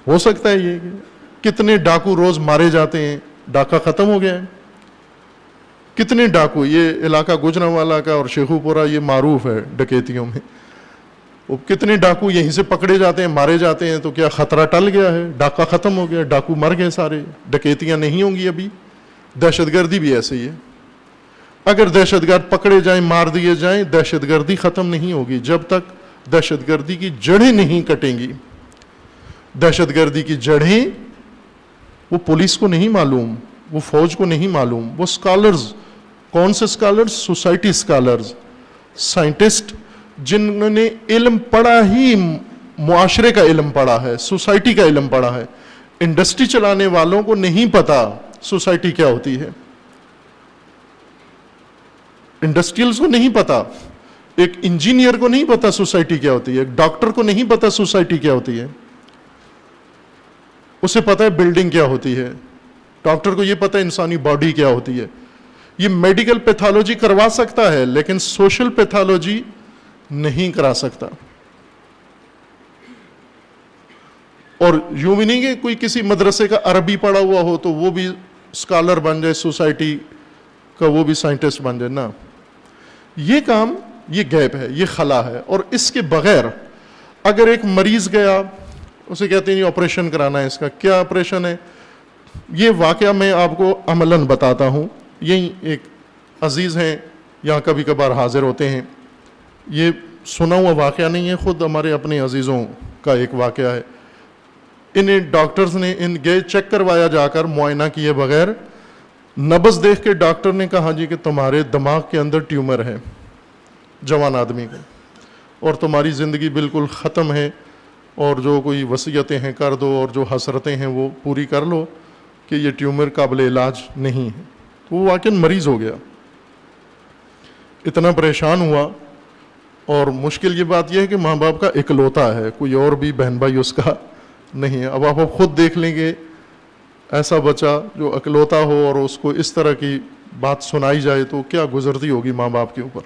ہو سکتا ہے یہ کہ کتنے ڈاکو روز مارے جاتے ہیں، ڈاکہ ختم ہو گیا ہے؟ کتنے ڈاکو، یہ علاقہ گوجرانوالا کا اور شیخو پورہ یہ معروف ہے ڈکیتیوں میں، وہ کتنے ڈاکو یہیں سے پکڑے جاتے ہیں، مارے جاتے ہیں، تو کیا خطرہ ٹل گیا ہے؟ ڈاکہ ختم ہو گیا، ڈاکو مر گئے سارے، ڈکیتیاں نہیں ہوں گی ابھی؟ دہشت گردی بھی ایسے ہی ہے، اگر دہشت گرد پکڑے جائیں، مار دیے جائیں، دہشت گردی ختم نہیں ہوگی جب تک دہشت گردی کی جڑیں نہیں کٹیں گی۔ دہشت گردی کی جڑیں وہ پولیس کو نہیں معلوم، وہ فوج کو نہیں معلوم، وہ سکالرز، کون سے سکالرز؟ سوسائٹی سکالرز، سائنٹسٹ جنہوں نے علم پڑھا ہی معاشرے کا علم پڑھا ہے، سوسائٹی کا علم پڑھا ہے۔ انڈسٹری چلانے والوں کو نہیں پتا سوسائٹی کیا ہوتی ہے، انڈسٹریلز کو نہیں پتا، ایک انجینئر کو نہیں پتا سوسائٹی کیا ہوتی ہے، ایک ڈاکٹر کو نہیں پتا سوسائٹی کیا ہوتی ہے، اسے پتا ہے بلڈنگ کیا ہوتی ہے، ڈاکٹر کو یہ پتا ہے انسانی باڈی کیا ہوتی ہے۔ یہ میڈیکل پیتھالوجی کروا سکتا ہے لیکن سوشل پیتھالوجی نہیں کرا سکتا۔ اور یوں بھی نہیں کہ کوئی کسی مدرسے کا عربی پڑھا ہوا ہو تو وہ بھی اسکالر بن جائے، سوسائٹی کا وہ بھی سائنٹسٹ بن جائے، نا، یہ کام، یہ گیپ ہے، یہ خلا ہے. اور اس کے بغیر اگر ایک مریض گیا، اسے کہتے ہیں یہ آپریشن کرانا ہے، اس کا کیا آپریشن ہے، یہ واقعہ میں آپ کو عملاً بتاتا ہوں. یہی ایک عزیز ہیں یہاں کبھی کبھار حاضر ہوتے ہیں، یہ سنا ہوا واقعہ نہیں ہے، خود ہمارے اپنے عزیزوں کا ایک واقعہ ہے. انہیں ڈاکٹرز نے گئے چیک کروایا جا کر معائنہ کیے بغیر، نبض دیکھ کے ڈاکٹر نے کہا جی کہ تمہارے دماغ کے اندر ٹیومر ہے، جوان آدمی کو، اور تمہاری زندگی بالکل ختم ہے، اور جو کوئی وصیتیں ہیں کر دو، اور جو حسرتیں ہیں وہ پوری کر لو کہ یہ ٹیومر قابل علاج نہیں ہے. تو وہ واقعاً مریض ہو گیا، اتنا پریشان ہوا. اور مشکل یہ بات یہ ہے کہ ماں باپ کا اکلوتا ہے، کوئی اور بھی بہن بھائی اس کا نہیں ہے. اب آپ خود دیکھ لیں گے ایسا بچہ جو اکلوتا ہو اور اس کو اس طرح کی بات سنائی جائے تو کیا گزرتی ہوگی ماں باپ کے اوپر.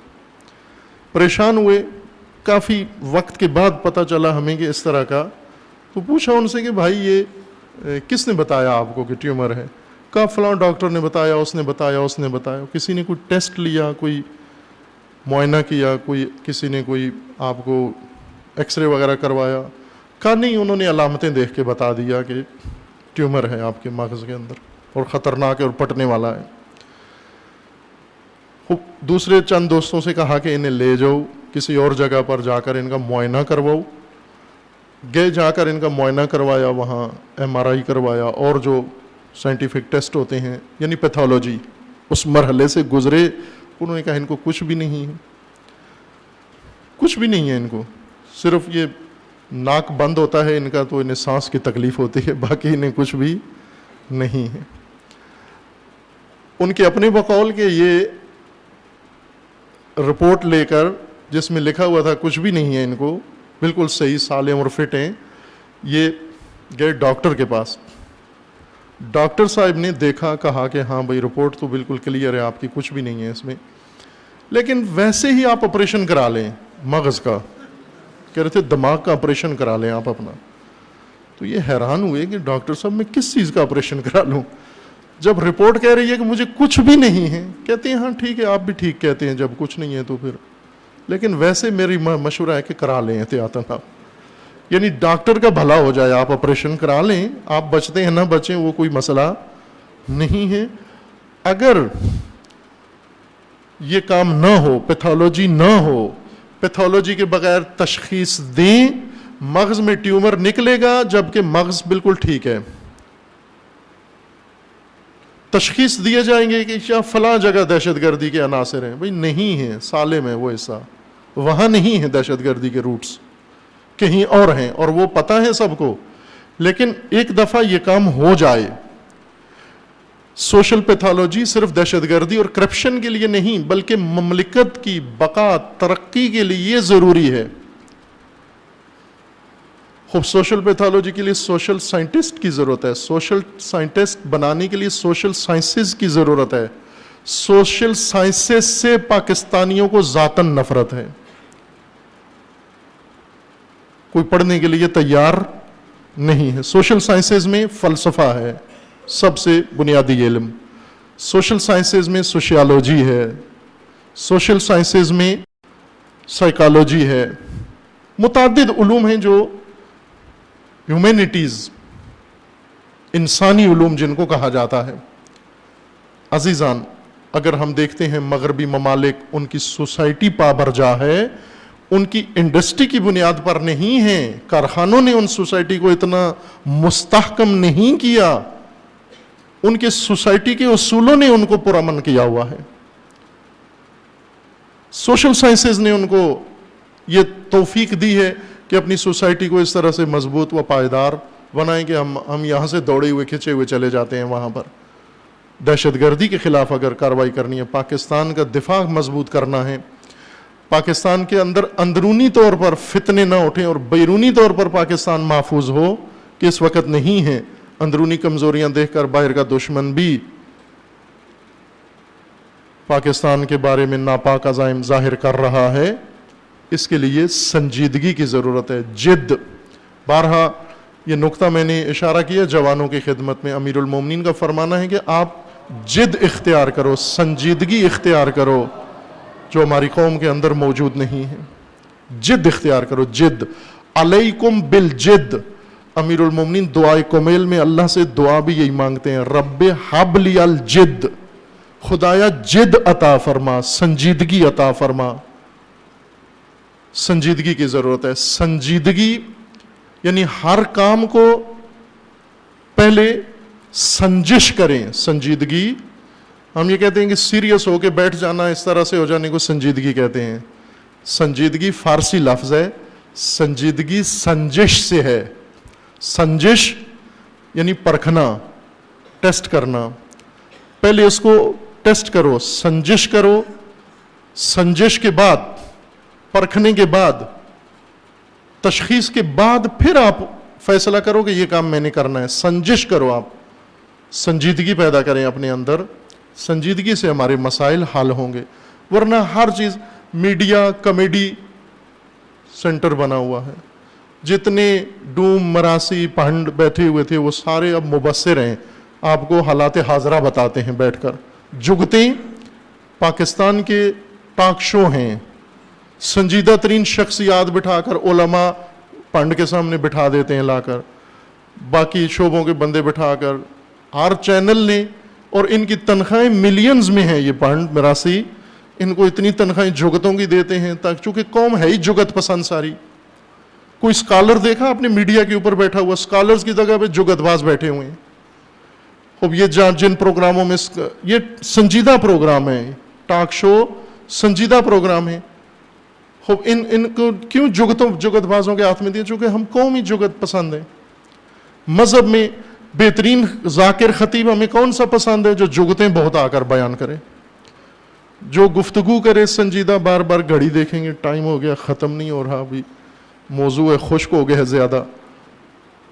پریشان ہوئے، کافی وقت کے بعد پتہ چلا ہمیں کہ اس طرح کا. تو پوچھا ان سے کہ بھائی یہ کس نے بتایا آپ کو کہ ٹیومر ہے؟ کہا فلاں ڈاکٹر نے بتایا، اس نے بتایا. کسی نے کوئی ٹیسٹ لیا، کوئی معائنہ کیا، کسی نے کوئی آپ کو ایکس رے وغیرہ کروایا؟ کہا نہیں، انہوں نے علامتیں دیکھ کے بتا دیا کہ ٹیومر ہے آپ کے مغز کے اندر اور خطرناک ہے اور پٹنے والا ہے. دوسرے چند دوستوں سے کہا کہ انہیں لے جاؤ کسی اور جگہ پر، جا کر ان کا معائنہ کرواؤ. گئے، جا کر ان کا معائنہ کروایا، وہاں ایم آر آئی کروایا اور جو سائنٹیفک ٹیسٹ ہوتے ہیں، یعنی پیتھولوجی، اس مرحلے سے گزرے. انہوں نے کہا ان کو کچھ بھی نہیں ہے، کچھ بھی نہیں ہے ان کو، صرف یہ ناک بند ہوتا ہے ان کا تو انہیں سانس کی تکلیف ہوتی ہے، باقی انہیں کچھ بھی نہیں ہے. ان کے اپنے بقول کہ یہ رپورٹ لے کر جس میں لکھا ہوا تھا کچھ بھی نہیں ہے ان کو، بالکل صحیح سالم اور فٹ ہیں، یہ گئے ڈاکٹر کے پاس. ڈاکٹر صاحب نے دیکھا، کہا کہ ہاں بھائی رپورٹ تو بالکل کلیئر ہے آپ کی، کچھ بھی نہیں ہے اس میں، لیکن ویسے ہی آپ آپریشن کرا لیں مغز کا. کہہ رہے تھے دماغ کا آپریشن کرا لیں آپ اپنا. تو یہ حیران ہوئے کہ ڈاکٹر صاحب میں کس چیز کا آپریشن کرا لوں، جب رپورٹ کہہ رہی ہے کہ مجھے کچھ بھی نہیں ہے. کہتے ہیں ہاں ٹھیک ہے، آپ بھی ٹھیک کہتے ہیں، جب کچھ نہیں ہے تو پھر، لیکن ویسے میری مشورہ ہے کہ کرا لیں احتیاطاً آپ، یعنی ڈاکٹر کا بھلا ہو جائے، آپ آپریشن کرا لیں، آپ بچتے ہیں نہ بچیں وہ کوئی مسئلہ نہیں ہے. اگر یہ کام نہ ہو، پیتھولوجی نہ ہو، پیتھولوجی کے بغیر تشخیص دیں، مغز میں ٹیومر نکلے گا جبکہ مغز بالکل ٹھیک ہے. تشخیص دیے جائیں گے کہ کیا فلاں جگہ دہشت گردی کے عناصر ہیں، بھئی نہیں ہے، سالم ہے وہ حصہ، وہاں نہیں ہے دہشت گردی کے روٹس، کہیں اور ہیں، اور وہ پتہ ہے سب کو. لیکن ایک دفعہ یہ کام ہو جائے، سوشل پیتھولوجی صرف دہشت گردی اور کرپشن کے لیے نہیں بلکہ مملکت کی بقا ترقی کے لیے یہ ضروری ہے. خوب سوشل پیتھولوجی کے لیے سوشل سائنٹسٹ کی ضرورت ہے، سوشل سائنٹسٹ بنانے کے لیے سوشل سائنسز کی ضرورت ہے. سوشل سائنسز سے پاکستانیوں کو ذاتاً نفرت ہے، کوئی پڑھنے کے لیے تیار نہیں ہے. سوشل سائنسز میں فلسفہ ہے، سب سے بنیادی علم. سوشل سائنسز میں سوشیالوجی ہے، سوشل سائنسز میں سائیکالوجی ہے، متعدد علوم ہیں جو ہیومینٹیز، انسانی علوم جن کو کہا جاتا ہے. عزیزان، اگر ہم دیکھتے ہیں مغربی ممالک، ان کی سوسائٹی پابرجا ہے، ان کی انڈسٹری کی بنیاد پر نہیں ہے، کارخانوں نے ان سوسائٹی کو اتنا مستحکم نہیں کیا، ان کے سوسائٹی کے اصولوں نے ان کو پرامن کیا ہوا ہے. سوشل سائنسز نے ان کو یہ توفیق دی ہے کہ اپنی سوسائٹی کو اس طرح سے مضبوط و پائیدار بنائیں کہ ہم یہاں سے دوڑے ہوئے کھنچے ہوئے چلے جاتے ہیں وہاں پر. دہشت گردی کے خلاف اگر کارروائی کرنی ہے، پاکستان کا دفاع مضبوط کرنا ہے، پاکستان کے اندر اندرونی طور پر فتنے نہ اٹھیں اور بیرونی طور پر پاکستان محفوظ ہو، کہ اس وقت نہیں ہے. اندرونی کمزوریاں دیکھ کر باہر کا دشمن بھی پاکستان کے بارے میں ناپاک عزائم ظاہر کر رہا ہے. اس کے لیے سنجیدگی کی ضرورت ہے، جد. بارہا یہ نقطہ میں نے اشارہ کیا جوانوں کی خدمت میں. امیر المومنین کا فرمانا ہے کہ آپ جد اختیار کرو, سنجیدگی اختیار کرو, جو ہماری قوم کے اندر موجود نہیں ہے. جد اختیار کرو, جد. علیکم بالجد. امیر المومنین دعائے کمیل میں اللہ سے دعا بھی یہی مانگتے ہیں, رب حب لی الجد, خدایا جد عطا فرما, سنجیدگی عطا فرما. سنجیدگی کی ضرورت ہے. سنجیدگی یعنی ہر کام کو پہلے سنجش کریں. سنجیدگی ہم یہ کہتے ہیں کہ سیریس ہو کے بیٹھ جانا, اس طرح سے ہو جانے کو سنجیدگی کہتے ہیں. سنجیدگی فارسی لفظ ہے, سنجیدگی سنجش سے ہے. سنجش یعنی پرکھنا, ٹیسٹ کرنا. پہلے اس کو ٹیسٹ کرو, سنجش کرو, سنجش کے بعد, پرکھنے کے بعد, تشخیص کے بعد پھر آپ فیصلہ کرو کہ یہ کام میں نے کرنا ہے. سنجش کرو, آپ سنجیدگی پیدا کریں اپنے اندر. سنجیدگی سے ہمارے مسائل حل ہوں گے. ورنہ ہر چیز میڈیا کمیڈی سینٹر بنا ہوا ہے. جتنے ڈوم مراسی پہنڈ بیٹھے ہوئے تھے وہ سارے اب مبصر ہیں, آپ کو حالات حاضرہ بتاتے ہیں بیٹھ کر. جگتیں پاکستان کے ٹاک شو ہیں, سنجیدہ ترین شخصیات بٹھا کر علماء پنڈ کے سامنے بٹھا دیتے ہیں لا کر, باقی شعبوں کے بندے بٹھا کر. ہر چینل نے, اور ان کی تنخواہیں ملینز میں ہیں. یہ پنڈ مراسی ان کو اتنی تنخواہیں جگتوں کی دیتے ہیں, تاکہ چونکہ قوم ہے ہی جگت پسند ساری. کوئی اسکالر دیکھا آپ نے میڈیا کے اوپر بیٹھا ہوا؟ اسکالرز کی جگہ پہ جگت باز بیٹھے ہوئے ہیں. اب یہ جن پروگراموں میں, یہ سنجیدہ پروگرام ہے, ٹاک شو سنجیدہ پروگرام ہے. خوب ان کو کیوں جگت بازوں کے ہاتھ میں دیا؟ چونکہ ہم قوم ہی جگت پسند ہیں. مذہب میں بہترین ذاکر خطیب ہمیں کون سا پسند ہے؟ جو جگتیں بہت آ کر بیان کرے, جو گفتگو کرے سنجیدہ. بار بار گھڑی دیکھیں گے, ٹائم ہو گیا, ختم نہیں ہو رہا, ابھی موضوع خشک ہو گیا ہے زیادہ.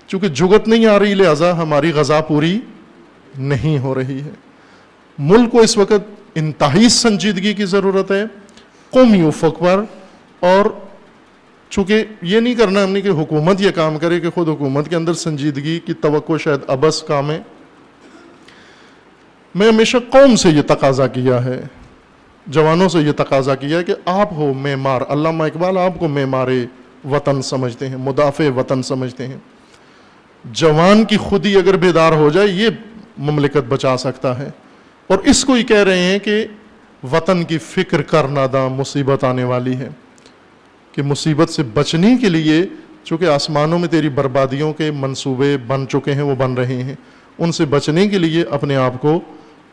چونکہ جگت نہیں آ رہی لہذا ہماری غذا پوری نہیں ہو رہی ہے. ملک کو اس وقت انتہائی سنجیدگی کی ضرورت ہے قومی افق پر. اور چونکہ یہ نہیں کرنا ہم نے کہ حکومت یہ کام کرے, کہ خود حکومت کے اندر سنجیدگی کی توقع شاید ابس کام ہے. میں ہمیشہ قوم سے یہ تقاضا کیا ہے, جوانوں سے یہ تقاضا کیا ہے کہ آپ ہو معمار. علامہ اقبال آپ کو معمار وطن سمجھتے ہیں, مدافع وطن سمجھتے ہیں. جوان کی خودی اگر بیدار ہو جائے یہ مملکت بچا سکتا ہے. اور اس کو ہی کہہ رہے ہیں کہ وطن کی فکر کر ناداں, مصیبت آنے والی ہے. کہ مصیبت سے بچنے کے لیے, چونکہ آسمانوں میں تیری بربادیوں کے منصوبے بن چکے ہیں, وہ بن رہے ہیں, ان سے بچنے کے لیے اپنے آپ کو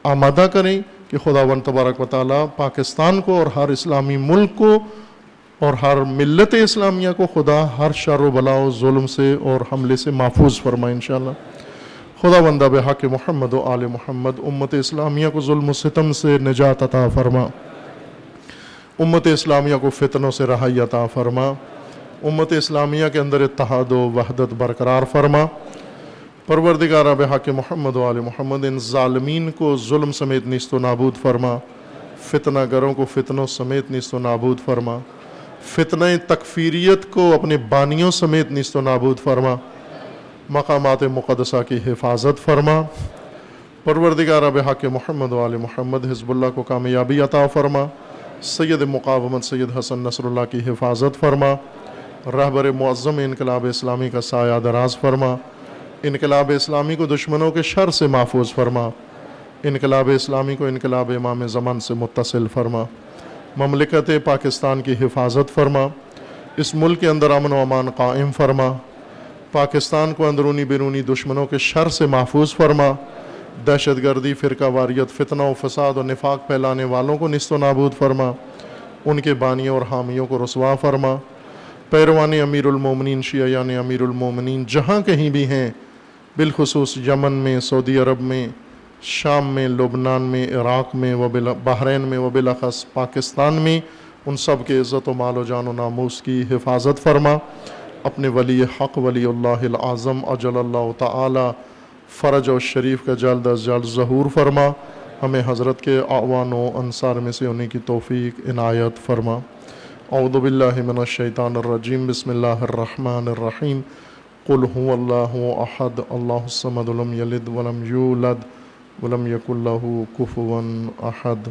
آمادہ کریں کہ خداوند تبارک و تعالیٰ پاکستان کو اور ہر اسلامی ملک کو اور ہر ملت اسلامیہ کو خدا ہر شر و بلا و ظلم سے اور حملے سے محفوظ فرمائے انشاءاللہ. خداوند بحق محمد و آل محمد امت اسلامیہ کو ظلم و ستم سے نجات عطا فرما, امت اسلامیہ کو فتنوں سے رہائی عطا فرما, امت اسلامیہ کے اندر اتحاد و وحدت برقرار فرما. پروردگارہ بحق محمد و آل محمد ان ظالمین کو ظلم سمیت نیست و نابود فرما, فتنہ گروں کو فتنوں سمیت نیست و نابود فرما, فتنہ تکفیریت کو اپنے بانیوں سمیت نیست و نابود فرما, مقامات مقدسہ کی حفاظت فرما. پروردگارہ بحق محمد و آل محمد حزب اللہ کو کامیابی عطا فرما, سید مقاومت سید حسن نصر اللہ کی حفاظت فرما, رہبر معظم انقلاب اسلامی کا سایہ دراز فرما, انقلاب اسلامی کو دشمنوں کے شر سے محفوظ فرما, انقلاب اسلامی کو انقلاب امام زمان سے متصل فرما, مملکت پاکستان کی حفاظت فرما, اس ملک کے اندر امن و امان قائم فرما, پاکستان کو اندرونی بیرونی دشمنوں کے شر سے محفوظ فرما, دہشت گردی, فرقہ واریت, فتنہ و فساد و نفاق پھیلانے والوں کو نیست و نابود فرما, ان کے بانیوں اور حامیوں کو رسوا فرما. پیروان امیر المومنین شیعہ یعنی امیر المومنین جہاں کہیں بھی ہیں, بالخصوص یمن میں, سعودی عرب میں, شام میں, لبنان میں, عراق میں, بحرین میں, و بالاخص پاکستان میں, ان سب کے عزت و مال و جان و ناموس کی حفاظت فرما. اپنے ولی حق ولی اللہ العظم اجل اللہ تعالی فرج و شریف کا جلد از جلد ظہور فرما, ہمیں حضرت کے اعوان و انصار میں سے ہونے کی توفیق عنایت فرما. اعوذ باللہ من الشیطان الرجیم, بسم اللہ الرحمن الرحیم. قل هو الله احد اللہ الصمد لم یلد ولم یولد ولم یکن له کفوا احد۔